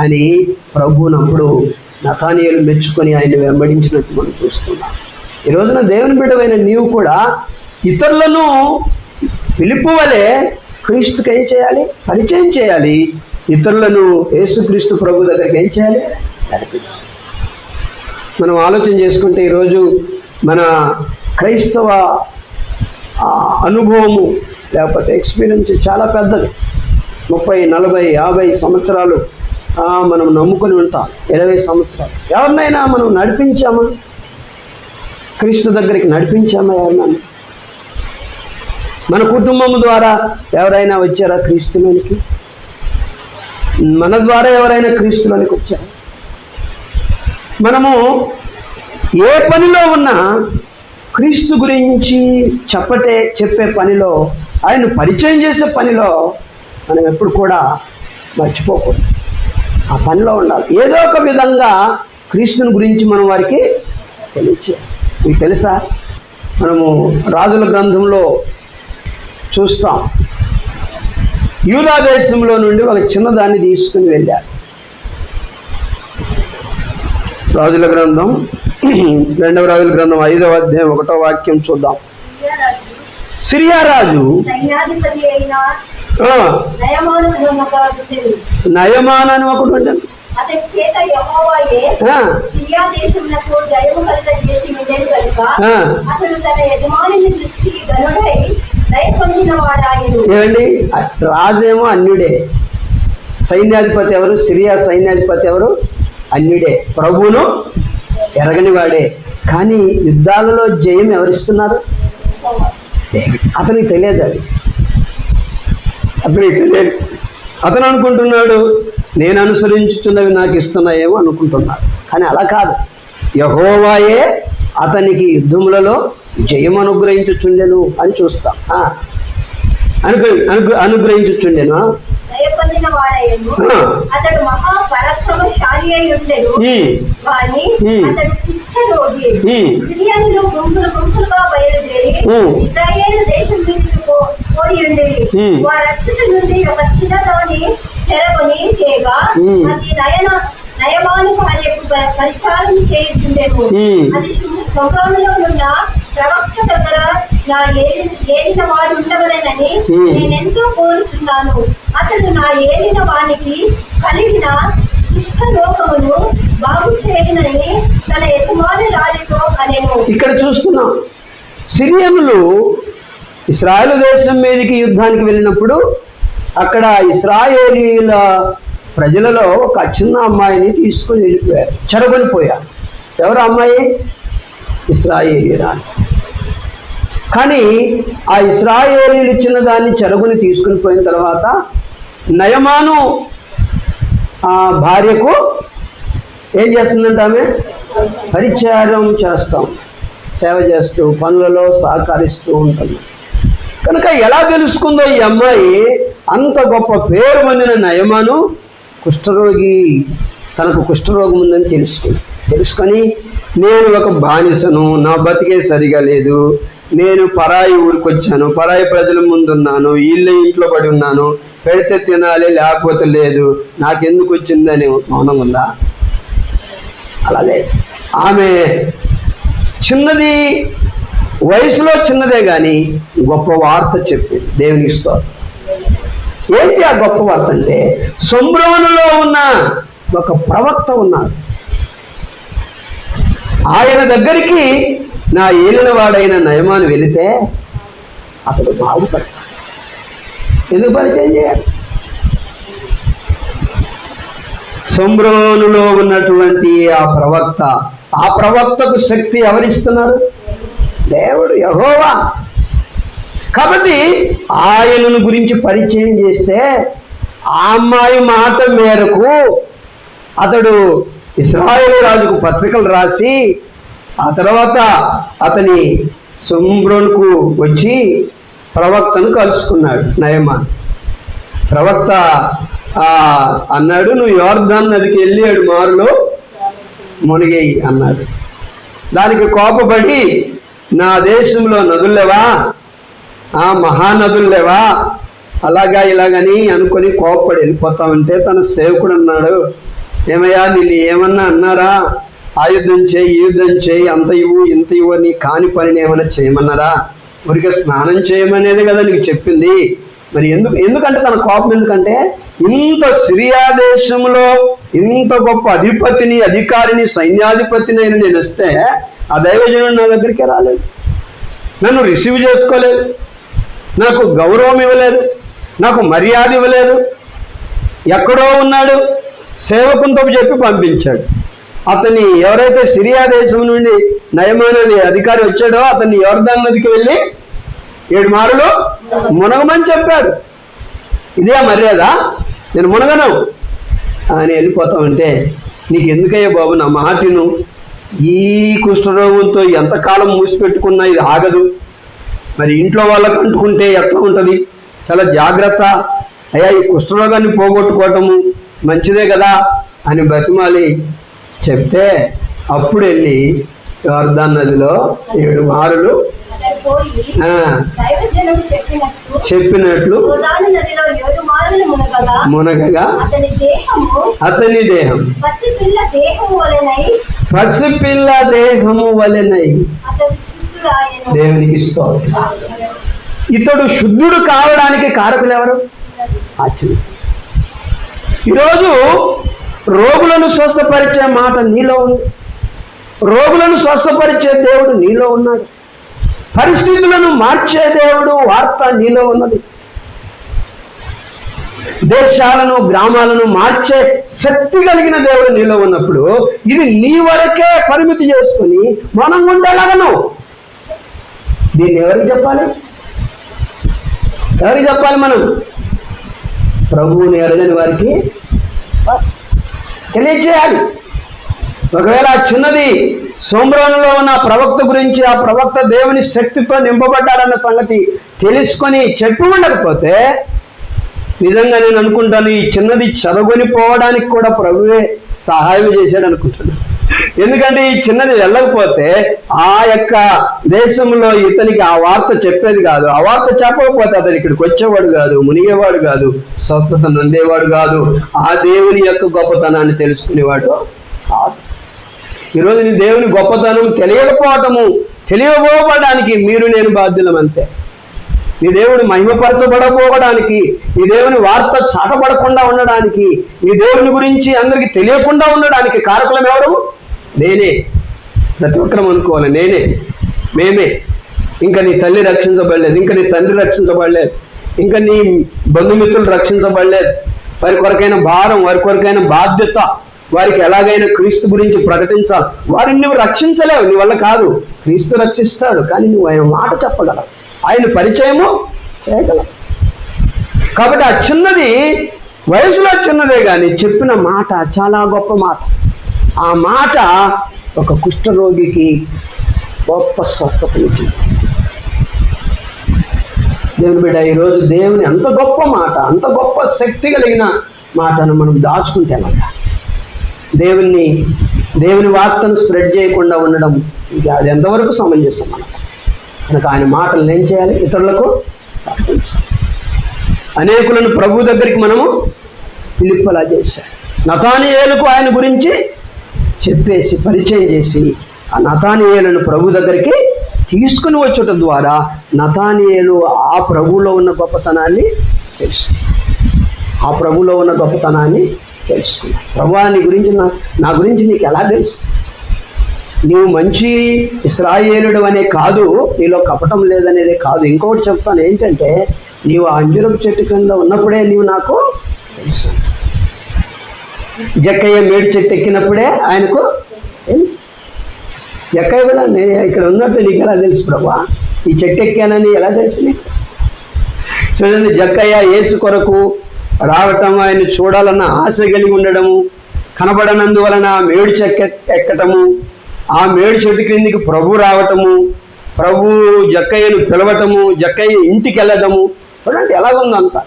అని ప్రభువునప్పుడు నతానీయేలు మెచ్చుకొని ఆయన వెంబడించినట్టు మనం చూస్తున్నాం. ఈ రోజున దేవుని బిడ్డవైన నీవు కూడా ఇతరులను పిలుపు వలె క్రీస్తుకి ఏం చేయాలి? పరిచయం చేయాలి. ఇతరులను యేసుక్రీస్తు ప్రభు దగ్గరికి ఏం చేయాలి? నడిపించాలి. మనం ఆలోచన చేసుకుంటే ఈరోజు మన క్రైస్తవ అనుభవము లేకపోతే ఎక్స్పీరియన్స్ చాలా పెద్దది. 30, 40, 50 సంవత్సరాలు మనం నమ్ముకొని ఉంటాం. 20 సంవత్సరాలు ఎవరినైనా మనం నడిపించామా? క్రీస్తు దగ్గరికి నడిపించామా ఎవరినైనా? మన కుటుంబం ద్వారా ఎవరైనా వచ్చారా క్రీస్తులోనికి? మన ద్వారా ఎవరైనా క్రీస్తులోనికి వచ్చారా? మనము ఏ పనిలో ఉన్నా క్రీస్తు గురించి చెప్పే పనిలో, ఆయన పరిచయం చేసే పనిలో మనం ఎప్పుడు కూడా మర్చిపోకూడదు. ఆ పనిలో ఉండాలి. ఏదో ఒక విధంగా క్రీస్తుని గురించి మనం వారికి తెలియచేయాలి. మీకు తెలుసా, మనము రాజుల గ్రంథంలో చూస్తాం, యూదా దేశంలో నుండి ఒక చిన్నదాన్ని తీసుకుని వెళ్ళారు. రాజుల గ్రంథం 2వ రాజుల గ్రంథం 5వ అధ్యాయం 1వ వాక్యం చూద్దాం. సిరియా రాజు నయమాన్ అని ఒకడు ఉంటాడు. ఏమండి, రాజేమో అన్యుడే, సైన్యాధిపతి ఎవరు? సిరియా సైన్యాధిపతి ఎవరు? అన్యుడే, ప్రభువును ఎరగని వాడే. కానీ యుద్ధాలలో జయం ఎవరిస్తున్నారు? అతనికి తెలియదు. అతనికి తెలియదు. అతను అనుకుంటున్నాడు నేను అనుసరించుతున్నవి నాకు ఇస్తున్నాయేమో అనుకుంటున్నాడు. కానీ అలా కాదు. యెహోవాయే అతనికి యుద్ధములలో జయం అనుగ్రహించుచుండెను అని చూస్తాం. అనుగ్రహించుచుండెను. అతడు మహాపరాక్రమశాలి అయి ఉండెను. కానీ అతడు కుష్ఠరోగి. సిరియనులు గుంపులుగా బయలుదేరి ఇశ్రాయేలు దేశం మీదకి పోయి ఉండేది. వారక్షత నుండి ఒక చిన్నదాన్ని చెరకొని చేయగా అది నయమాను భార్యకు పరిచారం చేయుచుండెను. అది శృంగంలో ఉన్న ప్రవక్త దగ్గర నా ఏలిన వాడు ఉండవలెనని నేనెంతో కోరుతున్నాను. అతడు నా ఏలిన వానికి కలిగిన కుష్ఠరోగమును బాగు చేయనని తన యజమాని రాజుతో అనెను. ఇక్కడ చూస్తున్నాం, సిరియనులు ఇశ్రాయేలు దేశం మీదకి యుద్ధానికి వెళ్ళినప్పుడు అక్కడ ఇశ్రాయేలీల ప్రజలలో ఒక చిన్న అమ్మాయిని తీసుకుని వెళ్ళిపోయారు, చెరగొనిపోయారు. ఎవరు అమ్మాయి? ఇశ్రాయేలీరాలు. కానీ ఆ ఇశ్రాయేలీలు ఇచ్చిన దాన్ని చెరగొని తీసుకుని పోయిన తర్వాత నయమాను ఆ భార్యకు ఏం చేస్తుందంటే ఆమె పరిచారం చేస్తాం, సేవ చేస్తూ పనులలో సహకరిస్తూ ఉంటుంది. కనుక ఎలా తెలుసుకుందో ఈ అమ్మాయి, అంత గొప్ప పేరు పొందిన నయమాను కుష్ఠరోగి, తనకు కుష్ఠరోగం ఉందని తెలుసుకొని నేను ఒక బానిసను, నా బతికే సరిగా లేదు, నేను పరాయి ఊరికి వచ్చాను, పరాయి ప్రజల ముందున్నాను, ఇంట్లో పడి ఉన్నాను, పెడితే తినాలి లేకపోతే లేదు, నాకెందుకు వచ్చిందని మౌనం ఉందా? అలాగే ఆమె చిన్నది వయసులో చిన్నదే కానీ గొప్ప వార్త చెప్పింది. దేవునికి స్తోత్రం. ఏంటి ఆ గొప్ప వార్త అంటే, షోమ్రోనులో ఉన్న ఒక ప్రవక్త ఉన్నాడు. ఆయన దగ్గరికి నా ఏలినవాడైన నయమాను వెళితే అతడు బాగుపడతాడు. ఎందుకు పరిచయం చేయాలి? షోమ్రోనులో ఉన్నటువంటి ఆ ప్రవక్తకు శక్తి ఎవరిస్తున్నారు? దేవుడు, యెహోవా. కాబట్టి ఆయనను గురించి పరిచయం చేస్తే ఆ అమ్మాయి మాట మేరకు అతడు ఇశ్రాయేలు రాజుకు పత్రికలు రాసి ఆ తర్వాత అతని షోమ్రోనుకు వచ్చి ప్రవక్తను కలుసుకున్నాడు. నయమాన్ ప్రవక్త అన్నాడు, నువ్వు యోర్దాను నదికి వెళ్ళి 7 మారులు మునిగేయి అన్నాడు. దానికి కోపపడి, నా దేశంలో నదులు లేవా, మహానదులు లేవా, అలాగా ఇలాగని అనుకొని కోపపడి వెళ్ళిపోతా ఉంటే తన సేవకుడు అన్నాడు, ఏమయ్యా నిన్ను ఏమన్నా అన్నారా? ఆ యుద్ధం చేయి, ఈ యుద్ధం చేయి, అంత ఇవ్వు ఇంత ఇవ్వు, నీ కాని పనిని ఏమైనా చేయమన్నారా? ఊరికే స్నానం చేయమనేది కదా నీకు చెప్పింది. మరి ఎందుకంటే తన కోపం ఎందుకంటే, ఇంత సిరియా దేశంలో ఇంత గొప్ప అధికారిని సైన్యాధిపతిని నేను వస్తే ఆ దైవజనుడు నా దగ్గరికే రాలేదు, నన్ను రిసీవ్ చేసుకోలేదు, నాకు గౌరవం ఇవ్వలేదు, నాకు మర్యాద ఇవ్వలేదు. ఎక్కడో ఉన్నాడు, సేవకునితో చెప్పి పంపించాడు. అతన్ని ఎవరైతే సిరియా దేశం నుండి నయమాన్ అనే అధికారి వచ్చాడో అతన్ని యోర్దాను నదికి వెళ్ళి 7 మారులు మునగమని చెప్పాడు. ఇదే మర్యాద? నేను మునగను అని వెళ్ళిపోతా ఉంటే, నీకు ఎందుకయ్యా బాబు నా మాటను, ఈ కుష్ఠరోగంతో ఎంతకాలం మూసిపెట్టుకున్నా ఇది ఆగదు, మరి ఇంట్లో వాళ్ళకు అంటుకుంటే ఎట్లా ఉంటుంది, చాలా జాగ్రత్త అయ్యా, ఈ కుష్ఠరోగాన్ని పోగొట్టుకోవటము మంచిదే కదా అని బతిమాలి చెప్తే అప్పుడు వెళ్ళి యోర్దాను నదిలో 7 మారులు చెప్పినట్లు మునగగా అతని దేహం పసిపిల్ల దేహము వలెనై. దేవునికి స్తోత్రం. ఇతడు శుద్ధుడు కావడానికి కారకులు ఎవరు? ఈరోజు రోగులను స్వస్థపరిచే మాట నీలో ఉంది, రోగులను స్వస్థపరిచే దేవుడు నీలో ఉన్నాడు, పరిస్థితులను మార్చే దేవుడు వార్త నీలో ఉన్నది, దేశాలను గ్రామాలను మార్చే శక్తి కలిగిన దేవుడు నీలో ఉన్నప్పుడు ఇది నీ వరకే పరిమితి చేసుకుని మనం ఉండేలాగను. దీన్ని ఎవరికి చెప్పాలి? మనం ప్రభువుని ఎరగని వారికి తెలియజేయాలి. ఒకవేళ ఆ చిన్నది షోమ్రోనులో ఉన్న ప్రవక్త గురించి, ఆ ప్రవక్త దేవుని శక్తితో నింపబడ్డాడన్న సంగతి తెలుసుకొని చెప్పి ఉండకపోతే నిజంగా నేను అనుకుంటాను ఈ చిన్నది చెరగొని పోవడానికి కూడా ప్రభువే సహాయం చేశాడు అనుకుంటున్నాను. ఎందుకంటే ఈ చిన్నది వెళ్ళకపోతే ఆ యొక్క దేశంలో ఇతనికి ఆ వార్త చెప్పేది కాదు, ఆ వార్త చెప్పకపోతే అతను ఇక్కడికి వచ్చేవాడు కాదు, మునిగేవాడు కాదు, స్వస్థత నందేవాడు కాదు, ఆ దేవుని యొక్క గొప్పతనాన్ని తెలుసుకునేవాడు కాదు. ఈరోజు నీ దేవుని గొప్పతనం తెలియకపోవడానికి మీరు నేను బాధ్యులమంతే. నీ దేవుడు మహిమపరచబడకపోవడానికి, ఈ దేవుని వార్త చాటపడకుండా ఉండడానికి, ఈ దేవుని గురించి అందరికీ తెలియకుండా ఉండడానికి కారకులం ఎవరు? నేనే. ప్రతి ఒక్కరం అనుకోవాలి, మేమే. ఇంకా నీ తల్లి రక్షించబడలేదు, ఇంకా నీ తండ్రి రక్షించబడలేదు, ఇంకా నీ బంధుమిత్రులు రక్షించబడలేదు. వారి కొరకైన భారం, వారి కొరకైన బాధ్యత, వారికి ఎలాగైనా క్రీస్తు గురించి ప్రకటించాలి. వారిని నువ్వు రక్షించలేవు, నీ వల్ల కాదు. క్రీస్తు రక్షిస్తాడు, కానీ నువ్వు ఆయన మాట చెప్పగలవు, ఆయన పరిచయము చేయగలవు. కాబట్టి ఆ చిన్నది వయసులో చిన్నదే కానీ చెప్పిన మాట చాలా గొప్ప మాట. ఆ మాట ఒక కుష్ఠరోగికి గొప్ప స్వస్థతనిచ్చింది. దేవుని బిడ్డ, ఈరోజు దేవుని అంత గొప్ప మాట, అంత గొప్ప శక్తి కలిగిన మాటను మనం దాచుకుంటే దేవుని వార్తను స్ప్రెడ్ చేయకుండా ఉండడం ఇది అది ఎంతవరకు సమంజసం మనకు. కనుక ఆయన మాటలు ఏం చేయాలి? ఇతరులకు ప్రకటించాలి. అనేకులను ప్రభు దగ్గరికి మనము పిలుపులా చేశాడు. నతానియేలుకు ఆయన గురించి చెప్పేసి పరిచయం చేసి ఆ నతానియేలును ప్రభు దగ్గరికి తీసుకుని వచ్చుట ద్వారా నతానియేలు ఆ ప్రభువులో ఉన్న గొప్పతనాన్ని తెలుసుకున్నాడు. ప్రభువా, నీ గురించి నా గురించి నీకు ఎలా తెలుసు? నీవు మంచి ఇశ్రాయేలుడు అనే కాదు, నీలో కపటం లేదనేదే కాదు, ఇంకొకటి చెప్తాను ఏంటంటే, నీవు ఆ అంజూరపు చెట్టు కింద ఉన్నప్పుడే నీవు నాకు తెలుసు. జక్కయ్య మేడి చెట్టు ఎక్కినప్పుడే ఆయనకు జక్కయ్య కూడా నేను ఇక్కడ ఉన్నట్టు నీకు ఎలా తెలుసు ప్రభువా? ఈ చెట్టు ఎక్కానని ఎలా తెలుసు నీకు? చూడండి, జక్కయ్య యేసు కొరకు రావటం, ఆయన చూడాలన్న ఆశ కలిగి ఉండడము, కనబడనందువలన మేడి చెట్టు ఎక్కటము, ఆ మేడి చెట్టు క్రిందికి ప్రభు రావటము, ప్రభు జక్కయ్యను పిలవటము, జక్కయ్య ఇంటికి వెళ్ళటము. చూడండి ఎలాగుందో అంతా.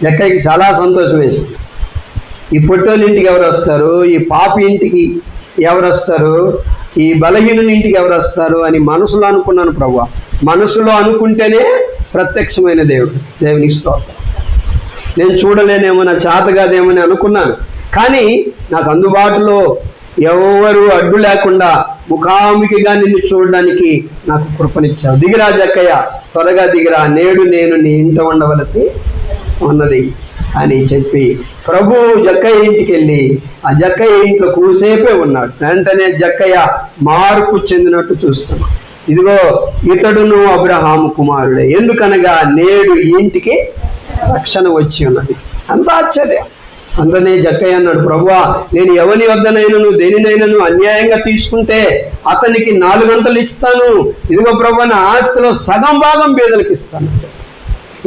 జక్కయ్యకి చాలా సంతోషం వేసింది. ఈ పొట్టోళ్ళ ఇంటికి ఎవరు వస్తారు, ఈ పాపి ఇంటికి ఎవరు వస్తారు, ఈ బలహీనుని ఇంటికి ఎవరు వస్తారు అని మనసులో అనుకున్నాను ప్రభువా. మనసులో అనుకుంటేనే ప్రత్యక్షమైన దేవుడు. దేవునికి స్తోత్రం. నేను చూడలేనేమో, నా చేత కాదేమని అనుకున్నాను, కానీ నాకు అందుబాటులో ఎవరు అడ్డు లేకుండా ముఖాముఖిగా నిన్ను చూడడానికి నాకు కృపనిచ్చావు. దిగిరా జక్కయ్య, త్వరగా దిగిరా, నేడు నేను నీ ఇంట ఉండవలసి ఉన్నది అని చెప్పి ప్రభు జక్కయ్య ఇంటికి వెళ్ళి ఆ జక్కయ్య ఇంట్లో కూసేపే ఉన్నాడు. వెంటనే జక్కయ్య మార్పు చెందినట్టు చూస్తున్నాడు. ఇదిగో ఇతడును అబ్రహాము కుమారుడే, ఎందుకనగా నేడు ఇంటికి రక్షణ వచ్చి ఉన్నది. అంత ఆశ్చర్యం. అందుకనే జక్కయ్య అన్నాడు, ప్రభువా, నేను ఎవరి వద్దనైనను దేనినైనాను అన్యాయంగా తీసుకుంటే అతనికి 4 గంటలు ఇస్తాను. ఇదిగో ప్రభువా, నా ఆస్తిలో సగం భాగం పేదలకు ఇస్తాను.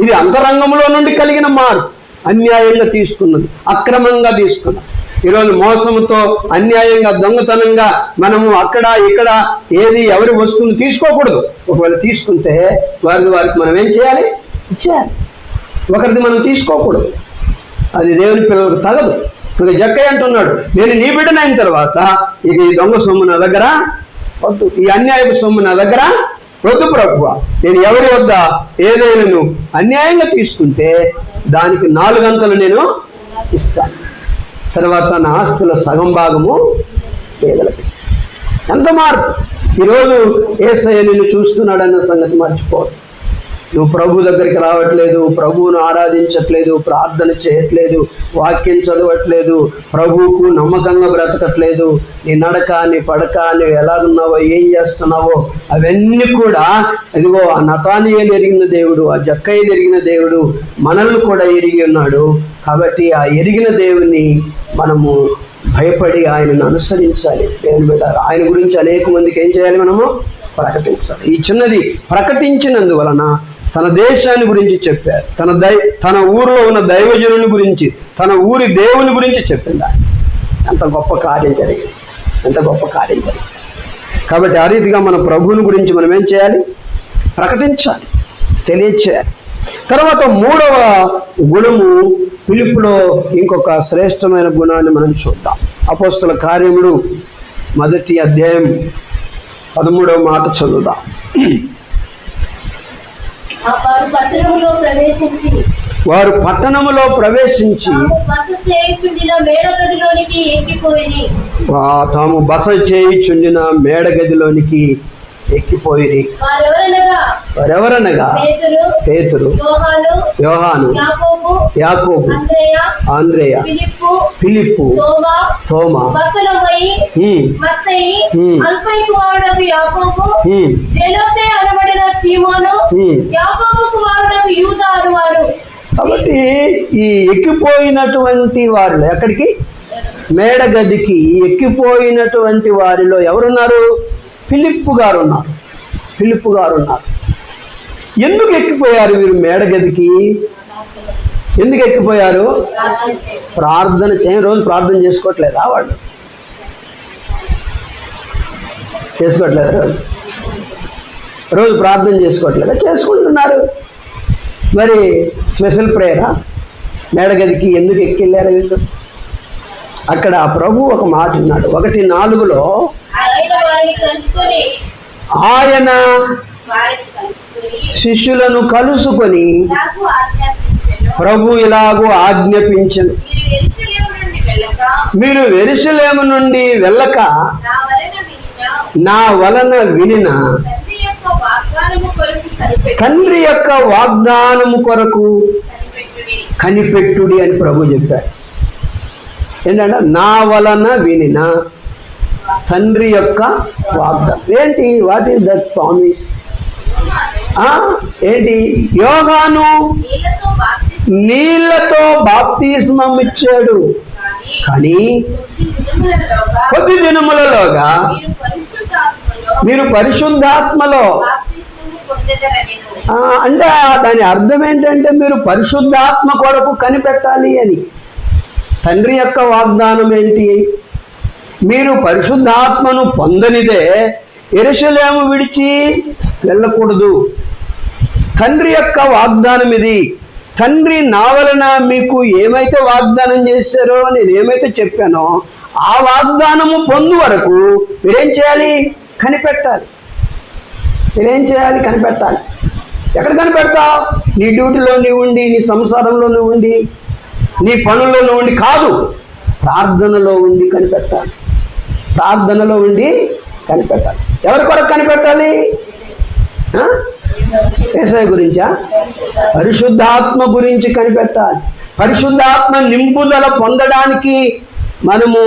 ఇది అంతరంగంలో నుండి కలిగిన మార్పు. అన్యాయంగా తీసుకున్నది, అక్రమంగా తీసుకున్నది. ఈరోజు మోసముతో, అన్యాయంగా, దొంగతనంగా మనము అక్కడ ఇక్కడ ఏది ఎవరి వస్తువును తీసుకోకూడదు. ఒకవేళ తీసుకుంటే వారికి మనం ఏం చేయాలి? ఇచ్చేయాలి. ఒకరిది మనం తీసుకోకూడదు. అది దేవుని పిల్లలకు తగదు. ఇక జక్కయ్య అంటున్నాడు, నేను నీ బిడ్డనైన తర్వాత ఇక ఈ దొంగ సొమ్ము నా దగ్గర వద్దు, ఈ అన్యాయపు సొమ్ము నా దగ్గర వద్దు ప్రభువా. నేను ఎవరి వద్ద ఏదైనా నువ్వు అన్యాయంగా తీసుకుంటే దానికి 4 గంటలు నేను ఇస్తాను. తర్వాత నా ఆస్తుల సగం భాగము పేదలకు. ఎంత మార్పు! ఈరోజు యేసయ్య నిన్ను చూస్తున్నాడన్న సంగతి మర్చిపోదు. నువ్వు ప్రభు దగ్గరికి రావట్లేదు, ప్రభువును ఆరాధించట్లేదు, ప్రార్థన చేయట్లేదు, వాక్యం చదవట్లేదు, ప్రభువుకు నమ్మకంగా బ్రతకట్లేదు, నీ నడక, నీ పడక, నువ్వు ఎలాగున్నావో, ఏం చేస్తున్నావో అవన్నీ కూడా ఇదిగో ఆ నతానియేలు ఎరిగిన దేవుడు, ఆ జక్కయ్య ఎరిగిన దేవుడు మనల్ని కూడా ఎరిగి ఉన్నాడు. కాబట్టి ఆ ఎరిగిన దేవుని మనము భయపడి ఆయనను అనుసరించాలి. దేవుని బిడ్డ, ఆయన గురించి అనేక మందికి ఏం చేయాలి? మనము ప్రకటించాలి. ఈ చిన్నది ప్రకటించినందువలన తన దేశాన్ని గురించి చెప్పారు, తన ఊరిలో ఉన్న దైవజనుని గురించి, తన ఊరి దేవుని గురించి చెప్పింది. ఎంత గొప్ప కార్యం జరిగింది, ఎంత గొప్ప కార్యం జరిగింది. కాబట్టి ఆ రీతిగా మన ప్రభువుని గురించి మనం ఏం చేయాలి? ప్రకటించాలి, తెలియచేయాలి. తర్వాత 3వ గుణము ఫిలిప్పులో ఇంకొక శ్రేష్టమైన గుణాన్ని మనం చూద్దాం. అపోస్తల కార్యములు 1వ అధ్యాయం 13వ మాట చదువుదాం. వారు పట్టణములో ప్రవేశించి తాము బస చేయుచుండిన మేడగదిలోనికి ఎక్కిపోయి వారెవరనగా పేతురు, యోహాను, యాకోబు, ఆంద్రేయ, ఫిలిప్పు, తోమా, కాబట్టి ఈ ఎక్కిపోయినటువంటి వారిలో ఎక్కడికి? మేడగదికి ఎక్కిపోయినటువంటి వారిలో ఎవరున్నారు? ఫిలిప్పు గారు ఉన్నారు. ఎందుకు ఎక్కిపోయారు వీరు మేడగదికి? ఎందుకు ఎక్కిపోయారు? ప్రార్థన రోజు ప్రార్థన చేసుకోవట్లేదా? వాళ్ళు చేసుకోవట్లేదా? రోజు ప్రార్థన చేసుకోవట్లేదా? చేసుకుంటున్నారు. మరి స్పెషల్ ప్రేయరా? మేడగదికి ఎందుకు ఎక్కెళ్ళారు వీళ్ళు? అక్కడ ప్రభు ఒక మాట ఉన్నాడు. 1:4 ఆయన శిష్యులను కలుసుకొని ప్రభు ఇలాగూ ఆజ్ఞాపించను, మీరు యెరూషలేము నుండి వెళ్ళక నా వలన వినిన యొక్క వాగ్దానము కొరకు తండ్రి యొక్క వాగ్దానము కొరకు కనిపెట్టుడి అని ప్రభు చెప్పారు. ఏంటంటే నా వలన వినిన తండ్రి యొక్క వాగ్దానం ఏంటి? What is that promise? ఏంటి? యోహాను నీళ్లతో బాప్తిస్మం ఇచ్చాడు, కానీ కొద్ది దినములలోగా మీరు పరిశుద్ధాత్మలో, అంటే దాని అర్థం ఏంటంటే మీరు పరిశుద్ధాత్మ కొరకు కనిపెట్టాలి అని. తండ్రి యొక్క వాగ్దానం ఏంటి? మీరు పరిశుద్ధాత్మను పొందనిదే యెరూషలేము విడిచి వెళ్ళకూడదు. తండ్రి యొక్క వాగ్దానం ఇది. తండ్రి నా వలన మీకు ఏమైతే వాగ్దానం చేశారో, నేను ఏమైతే చెప్పానో ఆ వాగ్దానము పొందు వరకు మీరేం చేయాలి? కనిపెట్టాలి. మీరేం చేయాలి? కనిపెట్టాలి. ఎక్కడ కనిపెడతావు? నీ డ్యూటీలో నీవు ఉండి, నీ సంసారంలో నువ్వు ఉండి, నీ పనుల్లో నువ్వు ఉండి కాదు, ప్రార్థనలో ఉండి కనిపెట్టాలి. ప్రార్థనలో ఉండి కనిపెట్టాలి. ఎవరి కొరకు కనిపెట్టాలి? యేసయ్య గురించా? పరిశుద్ధాత్మ గురించి కనిపెట్టాలి. పరిశుద్ధాత్మ నింపుదల పొందడానికి మనము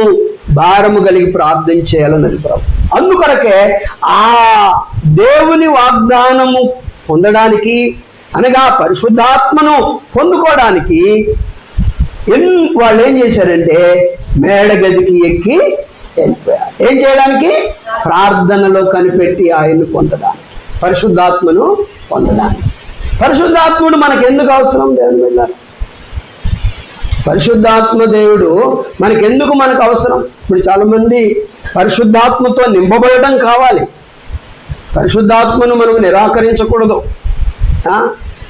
భారము కలిగి ప్రార్థన చేయాలన్నది ప్రభు. అందుకొరకే ఆ దేవుని వాగ్దానము పొందడానికి, అనగా పరిశుద్ధాత్మను పొందుకోవడానికి వాళ్ళు ఏం చేశారంటే మేడగదికి ఎక్కి వెళ్ళిపోయారు. ఏం చేయడానికి? ప్రార్థనలో కనిపెట్టి ఆయన్ని పొందడానికి, పరిశుద్ధాత్మను పొందడానికి. పరిశుద్ధాత్ముడు మనకు ఎందుకు అవసరం? దేవుని మీద పరిశుద్ధాత్మ దేవుడు మనకెందుకు మనకు అవసరం? ఇప్పుడు చాలా మంది పరిశుద్ధాత్మతో నింపబడటం కావాలి. పరిశుద్ధాత్మను మనం నిరాకరించకూడదు.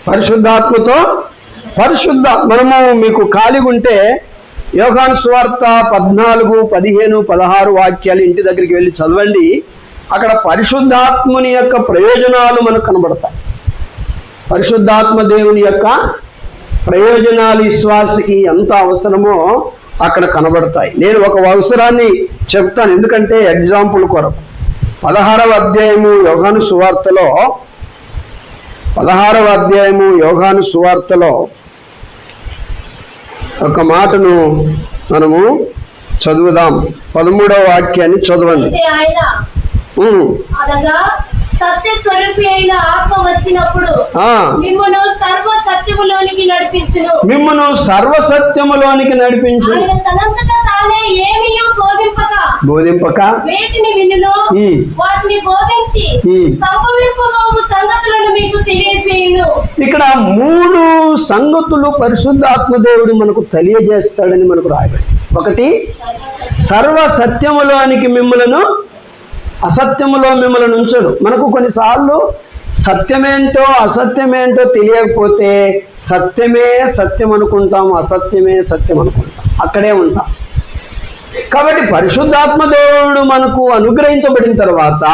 పరిశుద్ధాత్మతో మనము మీకు ఖాళీగా ఉంటే యోహాను సువార్త 14, 15, 16 వాక్యాలు ఇంటి దగ్గరికి వెళ్ళి చదవండి. అక్కడ పరిశుద్ధాత్ముని యొక్క ప్రయోజనాలు మనకు కనబడతాయి. పరిశుద్ధాత్మ దేవుని యొక్క ప్రయోజనాలు విశ్వాసికి ఎంత అవసరమో అక్కడ కనబడతాయి. నేను ఒక అవసరాన్ని చెప్తాను, ఎందుకంటే ఎగ్జాంపుల్ కొరకు. 16వ అధ్యాయము యోహాను సువార్తలో ఒక మాటను మనము చదువుదాం. 13వ వాక్యాన్ని చదవండి. సత్య స్వరూపి అయిన ఆత్మ వచ్చినప్పుడు మిమ్మును సర్వ సత్యములోనికి నడిపించు. తనంతట తానే ఏమీయూ బోధింపక వేటిని వినును వాటిని బోధించి సంభవింపబోవు సంగతులను మీకు తెలియజేయును. ఇక్కడ 3 సంగతులు పరిశుద్ధాత్మ దేవుడు మనకు తెలియజేస్తాడని మనకు రాయబడి. ఒకటి, సర్వ సత్యములోనికి మిమ్ములను, అసత్యములో మిమ్మల్ని ఉంచడు. మనకు కొన్నిసార్లు సత్యమేంటో అసత్యమేంటో తెలియకపోతే సత్యమే సత్యం అనుకుంటాం, అసత్యమే సత్యం అనుకుంటాం, అక్కడే ఉంటాం. కాబట్టి పరిశుద్ధాత్మ దేవుడు మనకు అనుగ్రహించబడిన తర్వాత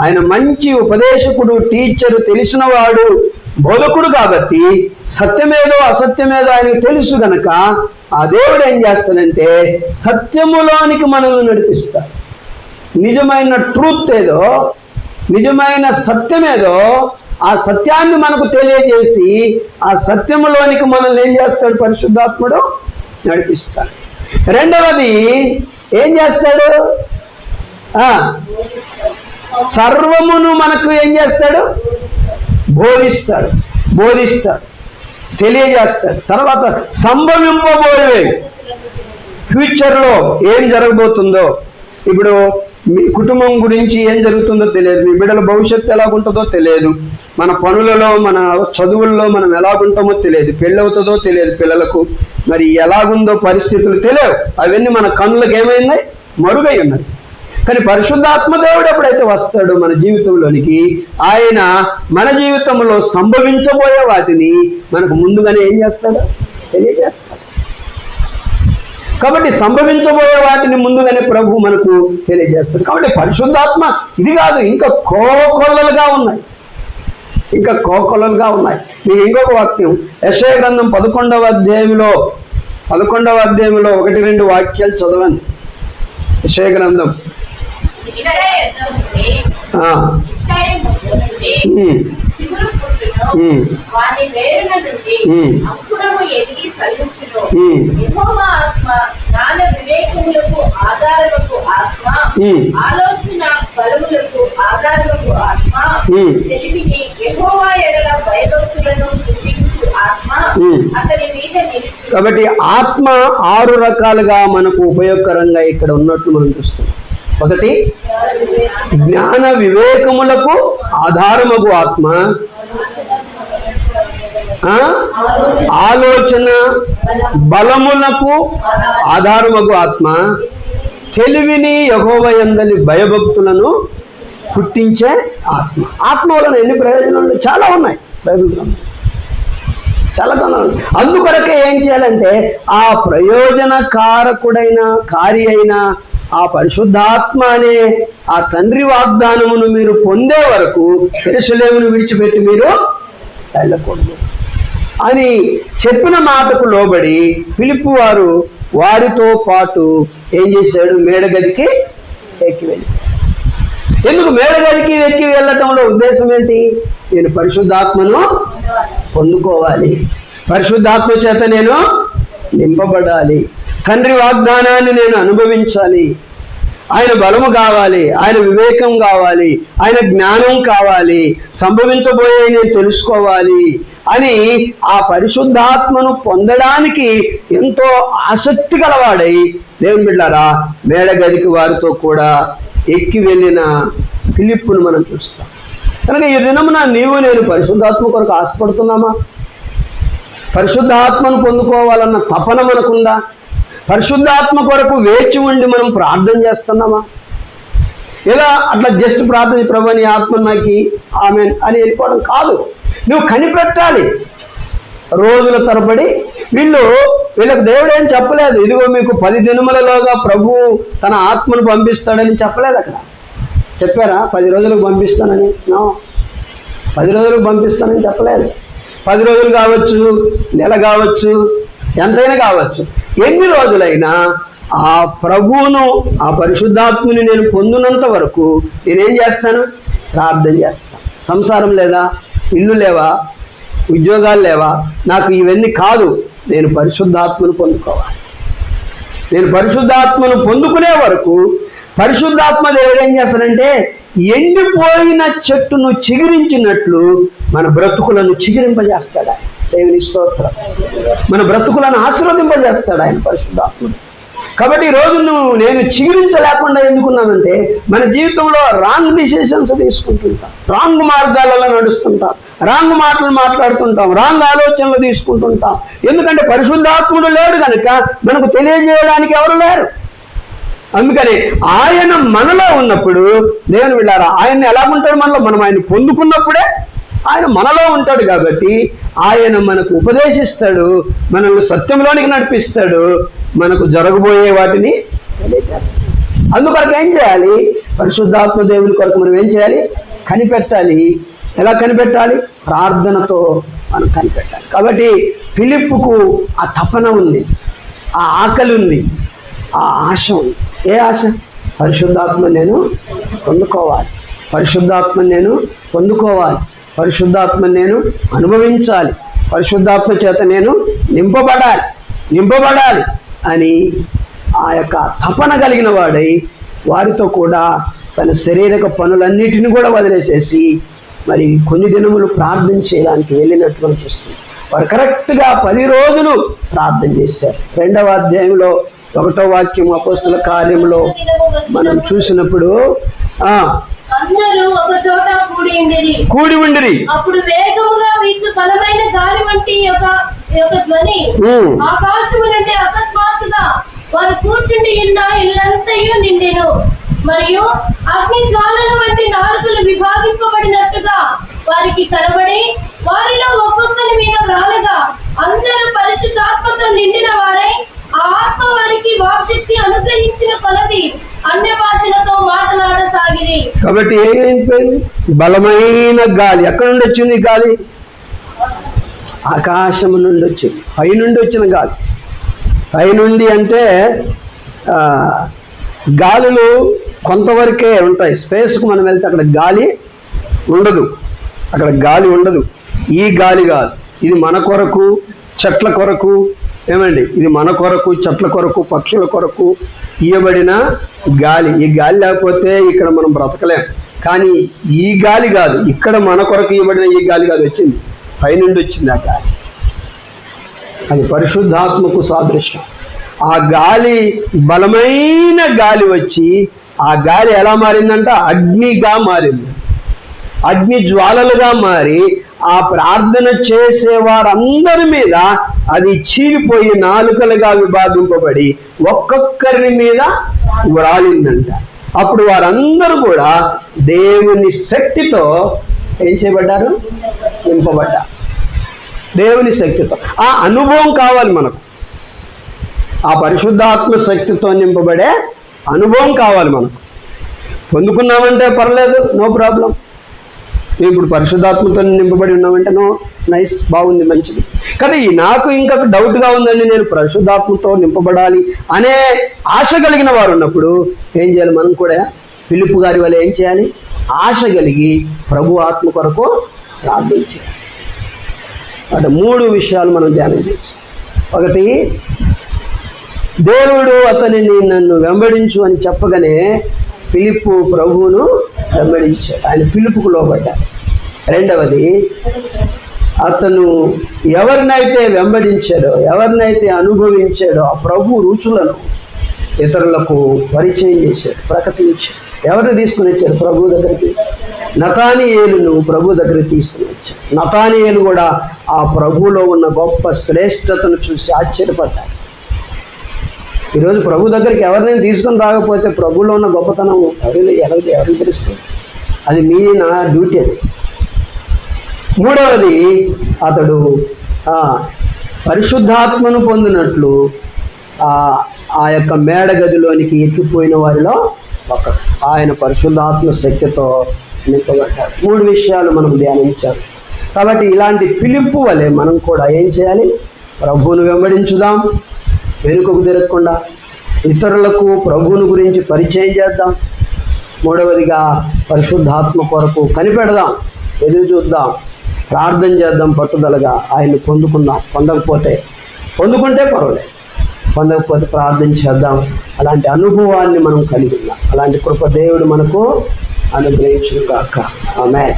ఆయన మంచి ఉపదేశకుడు, టీచరు, తెలిసినవాడు, బోధకుడు కాబట్టి సత్యమేదో అసత్యమేదో ఆయనకు తెలుసు గనక ఆ దేవుడు ఏం చేస్తాడంటే సత్యములోనికి మనల్ని నడిపిస్తాడు. నిజమైన ట్రూత్ ఏదో, నిజమైన సత్యమేదో ఆ సత్యాన్ని మనకు తెలియజేసి ఆ సత్యములోనికి మనల్ని ఏం చేస్తాడు? పరిశుద్ధాత్ముడు నడిపిస్తాడు. రెండవది ఏం చేస్తాడు? సర్వమును మనకు ఏం చేస్తాడు? బోధిస్తాడు, తెలియజేస్తాడు. తర్వాత సంభవింపబోయేవి, ఫ్యూచర్లో ఏం జరగబోతుందో. ఇప్పుడు మీ కుటుంబం గురించి ఏం జరుగుతుందో తెలియదు, మీ బిడ్డల భవిష్యత్తు ఎలాగుంటుందో తెలియదు, మన పనులలో, మన చదువుల్లో మనం ఎలాగుంటామో తెలియదు, పెళ్ళవుతుందో తెలియదు పిల్లలకు, మరి ఎలాగుందో పరిస్థితులు తెలియవు. అవన్నీ మన కన్నులకు ఏమైంది? మరుగై ఉన్నాయి. కానీ పరిశుద్ధాత్మ దేవుడు ఎప్పుడైతే వస్తాడో మన జీవితంలోనికి, ఆయన మన జీవితంలో సంభవించబోయే వాటిని మనకు ముందుగానే ఏం చేస్తాడు? తెలియజేస్తాడు. కాబట్టి సంభవించబోయే వాటిని ముందుగానే ప్రభు మనకు తెలియజేస్తాడు. కాబట్టి పరిశుద్ధాత్మ ఇది కాదు, ఇంకా కోకొల్లలుగా ఉన్నాయి. మీకు ఇంకొక వాక్యం యెషయా గ్రంథం 11వ అధ్యాయంలో 1-2 వాక్యాలు చదవండి. యెషయా గ్రంథం నుండి చిగురు పుట్టును, వాని వేరుల నుండి అంకురము ఎదిగి ఫలించును. యెహోవా ఆత్మ జ్ఞాన వివేకములకు ఆధారముకు ఆత్మ, ఆలోచన బలములకు ఆధారముకు ఆత్మ, తెలివిని యెహోవా ఎడల భయభక్తులను పుట్టించు ఆత్మ అతని మీద నిలుచు. కాబట్టి ఆత్మ 6 రకాలుగా మనకు ఉపయోగకరంగా ఇక్కడ ఉన్నట్లు మనం చూస్తున్నాం. ఒకటి, జ్ఞాన వివేకములకు ఆధారమగు ఆత్మ, ఆలోచన బలములకు ఆధారమగు ఆత్మ, తెలివిని యెహోవా యందలి భయభక్తులను పుట్టించే ఆత్మ. ఆత్మ వలన ఎన్ని ప్రయోజనాలు చాలా ఉన్నాయి బైబిల్ గ్రంథంలో, చాలా ఉన్నాయి. అందుకొరకే ఏం చేయాలంటే ఆ ప్రయోజనకారకుడైన కార్య అయిన ఆ పరిశుద్ధాత్మ అనే ఆ తండ్రి వాగ్దానమును మీరు పొందే వరకు యెరూషలేమును విడిచిపెట్టి మీరు వెళ్ళకూడదు అని చెప్పిన మాటకు లోబడి ఫిలిప్పు వారు వారితో పాటు ఏం చేశాడు? మేడగదికి ఎక్కి వెళ్ళి. ఎందుకు మేడగదికి ఎక్కి వెళ్ళటంలో ఉద్దేశం ఏంటి? నేను పరిశుద్ధాత్మను పొందుకోవాలి, పరిశుద్ధాత్మ చేత నేను నింపబడాలి, తండ్రి వాగ్దానాన్ని నేను అనుభవించాలి, ఆయన బలము కావాలి, ఆయన వివేకం కావాలి, ఆయన జ్ఞానం కావాలి, సంభవించబోయే నేను తెలుసుకోవాలి అని ఆ పరిశుద్ధాత్మను పొందడానికి ఎంతో ఆసక్తి గలవాడై దేవుని బిడ్డలారా మేడగదికి వారితో కూడా ఎక్కి వెళ్ళిన ఫిలిప్పును మనం చూస్తాం. కనుక ఈ దినమున నీవు నేను పరిశుద్ధాత్మ కొరకు ఆశపడుతున్నామా? పరిశుద్ధాత్మను పొందుకోవాలన్న తపన మనకుందా? పరిశుద్ధాత్మ కొరకు వేచి ఉండి మనం ప్రార్థన చేస్తున్నామా? ఇలా అట్లా జస్ట్ ప్రార్థన, ప్రభు నీ ఆత్మ నాకి ఆమెన్ అని వెళ్ళిపోవడం కాదు. నువ్వు కనిపెట్టాలి రోజుల తరబడి. వీళ్ళకు దేవుడు ఏం చెప్పలేదు, ఇదిగో మీకు 10 దినములలోగా ప్రభు తన ఆత్మను పంపిస్తాడని చెప్పలేదు. అక్కడ చెప్పారా 10 రోజులకు పంపిస్తానని? 10 రోజులకు పంపిస్తానని చెప్పలేదు. 10 రోజులు కావచ్చు, నెల కావచ్చు, ఎంతైనా కావచ్చు. ఎన్ని రోజులైనా ఆ ప్రభువును, ఆ పరిశుద్ధాత్మని నేను పొందినంత వరకు నేనేం చేస్తాను? ప్రార్థన చేస్తాను. సంసారం లేదా, ఇల్లు లేవా, ఉద్యోగాలు లేవా, నాకు ఇవన్నీ కాదు. నేను పరిశుద్ధాత్మను పొందుకోవాలి. నేను పరిశుద్ధాత్మను పొందుకునే వరకు పరిశుద్ధాత్మ దేవుడు ఏం చేస్తాడంటే ఎండిపోయిన చెట్టును చిగురించినట్లు మన బ్రతుకులను చిగురింపజేస్తాడు ఆయన. దేవుని స్తోత్రం. మన బ్రతుకులను ఆశీర్వదింపజేస్తాడు ఆయన పరిశుద్ధాత్ముడు. కాబట్టి ఈరోజు నేను చిగురించలేకుండా ఎందుకున్నానంటే మన జీవితంలో రాంగ్ డిసిషన్స్ తీసుకుంటుంటాం, రాంగ్ మార్గాలలో నడుస్తుంటాం, రాంగ్ మాటలు మాట్లాడుతుంటాం, రాంగ్ ఆలోచనలు తీసుకుంటుంటాం. ఎందుకంటే పరిశుద్ధాత్ముడు లేడు కనుక మనకు తెలియజేయడానికి ఎవరు లేరు. అందుకని ఆయన మనలో ఉన్నప్పుడు దేవుని బిడ్డలారా ఆయన్ని ఎలాగుంటాడు మనలో? మనం ఆయన పొందుకున్నప్పుడే ఆయన మనలో ఉంటాడు. కాబట్టి ఆయన మనకు ఉపదేశిస్తాడు, మనల్ని సత్యంలోనికి నడిపిస్తాడు, మనకు జరగబోయే వాటిని తెలియజేస్తాడు. అందుకొరకు ఏం చేయాలి? పరిశుద్ధాత్మ దేవుని కొరకు మనం ఏం చేయాలి? కనిపెట్టాలి. ఎలా కనిపెట్టాలి? ప్రార్థనతో మనం కనిపెట్టాలి. కాబట్టి ఫిలిప్పుకు ఆ తపన ఉంది, ఆ ఆకలి ఉంది, ఆ ఆశ ఉంది. ఏ ఆశ? పరిశుద్ధాత్మ నేను పొందుకోవాలి, పరిశుద్ధాత్మ నేను పొందుకోవాలి, పరిశుద్ధాత్మ నేను అనుభవించాలి, పరిశుద్ధాత్మ చేత నేను నింపబడాలి అని ఆ యొక్క తపన కలిగిన వాడై వారితో కూడా తన శారీరక పనులన్నిటిని కూడా వదిలేసేసి మరి కొన్ని దినములు ప్రార్థన చేయడానికి వెళ్ళినట్టు మనం చూస్తున్నాం. వారు కరెక్ట్గా 10 రోజులు ప్రార్థన చేశారు. 2వ అధ్యాయంలో 1వ వాక్యం అపోస్తల కార్యంలో మనం చూసినప్పుడు అందరూ ఒక చోట కూడి ఉండిరి. అప్పుడు వేగముగా వీచు బలమైన గాలి వంటి ఒక ధ్వని ఆకాశము నుండి అకస్మాత్తుగా వారు కూర్చుండి ఉన్న ఇల్లంతయు నిండెను. మరియు అగ్ని జ్వాలల వంటి నాలుకలు విభాగింపబడినట్టుగా వారికి కనబడి వారిలో ఒక్కొక్కరి మీద రాలగా అందరూ పరిశుద్ధాత్మతో నిండిన వారై ఆ ఆత్మ వారికి వాక్శక్తి అనుగ్రహించిన కొలది అన్య భాషలతో మాట్లాడసాగిరి. కాబట్టి ఏమైంది? బలమైన గాలి ఎక్కడి నుండి వచ్చింది? గాలి ఆకాశము నుండి వచ్చింది, పైనుండి వచ్చిన గాలి. పైనుండి అంటే గాలులు కొంతవరకే ఉంటాయి. స్పేస్కు మనం వెళ్తే అక్కడ గాలి ఉండదు. అక్కడ గాలి ఉండదు. ఈ గాలి కాదు, ఇది మన కొరకు, చెట్ల కొరకు, ఏమండి, ఇది మన కొరకు, చెట్ల కొరకు, పక్షుల కొరకు ఇవ్వబడిన గాలి. ఈ గాలి లేకపోతే ఇక్కడ మనం బ్రతకలేం. కానీ ఈ గాలి కాదు, ఇక్కడ మన కొరకు ఇవ్వబడిన ఈ గాలి కాదు, వచ్చింది పైనుండి వచ్చింది ఆ గాలి. అది పరిశుద్ధాత్మకు సాదృశ్యం. ఆ గాలి బలమైన గాలి వచ్చి ఆ గాలి ఎలా మారిందంట? అగ్నిగా మారింది. అగ్ని జ్వాలలుగా మారి ఆ ప్రార్థన చేసే వారందరి మీద అది చీలిపోయి నాలుకలుగా విభాగింపబడి ఒక్కొక్కరి మీద వ్రాలిందంట. అప్పుడు వారందరూ కూడా దేవుని శక్తితో ఏం చేయబడ్డారు? నింపబడ్డారు. దేవుని శక్తితో. ఆ అనుభవం కావాలి మనకు. ఆ పరిశుద్ధాత్మ శక్తితో నింపబడే అనుభవం కావాలి మనకు. పొందుకున్నామంటే పర్లేదు, నో ప్రాబ్లం. ఇప్పుడు పరిశుద్ధాత్మతో నింపబడి ఉన్నామంటే నో, నైస్, బాగుంది, మంచిది. కానీ నాకు ఇంకా డౌట్గా ఉందండి, నేను పరిశుద్ధాత్మతో నింపబడాలి అనే ఆశ కలిగిన వారు ఉన్నప్పుడు ఏం చేయాలి? మనం కూడా ఫిలిప్పు గారి వల్ల ఏం చేయాలి? ఆశ కలిగి ప్రభు ఆత్మ కొరకు ప్రార్థించాలి. అంటే 3 విషయాలు మనం ధ్యానం చేయాలి. ఒకటి, దేవుడు అతనిని నన్ను వెంబడించు అని చెప్పగానే ఫిలిప్పు ప్రభువును వెంబడించాడు. ఆయన పిలుపుకు లోబడ్డాడు. రెండవది, అతను ఎవరినైతే వెంబడించాడో, ఎవరినైతే అనుభవించాడో ఆ ప్రభు రుచులను ఇతరులకు పరిచయం చేశాడు, ప్రకటించాడు. ఎవరిని తీసుకుని వచ్చాడు ప్రభు దగ్గరికి? నతానియేలును ప్రభు దగ్గరికి తీసుకుని వచ్చాడు. నతానియేలు కూడా ఆ ప్రభువులో ఉన్న గొప్ప శ్రేష్టతను చూసి ఆశ్చర్యపడ్డాడు. ఈరోజు ప్రభు దగ్గరికి ఎవరినైనా తీసుకుని రాకపోతే ప్రభులో ఉన్న గొప్పతనం ఎవరికి తెలుస్తుంది? అది నా డ్యూటీ. అది. మూడవది, అతడు పరిశుద్ధాత్మను పొందినట్లు ఆ యొక్క మేడ గదిలోనికి ఎక్కిపోయిన వారిలో ఒకడు. ఆయన పరిశుద్ధాత్మ శక్తితో నింపబడ్డాడు. 3 విషయాలు మనం ధ్యానించాలి. కాబట్టి ఇలాంటి పిలుపు వలె మనం కూడా ఏం చేయాలి? ప్రభువును వెంబడించుదాం, వెనుకకు తిరగకుండా ఇతరులకు ప్రభువుని గురించి పరిచయం చేద్దాం. మూడవదిగా పరిశుద్ధాత్మ కొరకు కనిపెడదాం, ఎదురు చూద్దాం, ప్రార్థన చేద్దాం, పట్టుదలగా ఆయన్ని పొందుకుందాం. పొందుకుంటే పర్వాలేదు, పొందకపోతే ప్రార్థన చేద్దాం. అలాంటి అనుభవాన్ని మనం కలిగి ఉన్నాం. అలాంటి కృప దేవుడు మనకు అనుగ్రహించును గాక. ఆమేన్.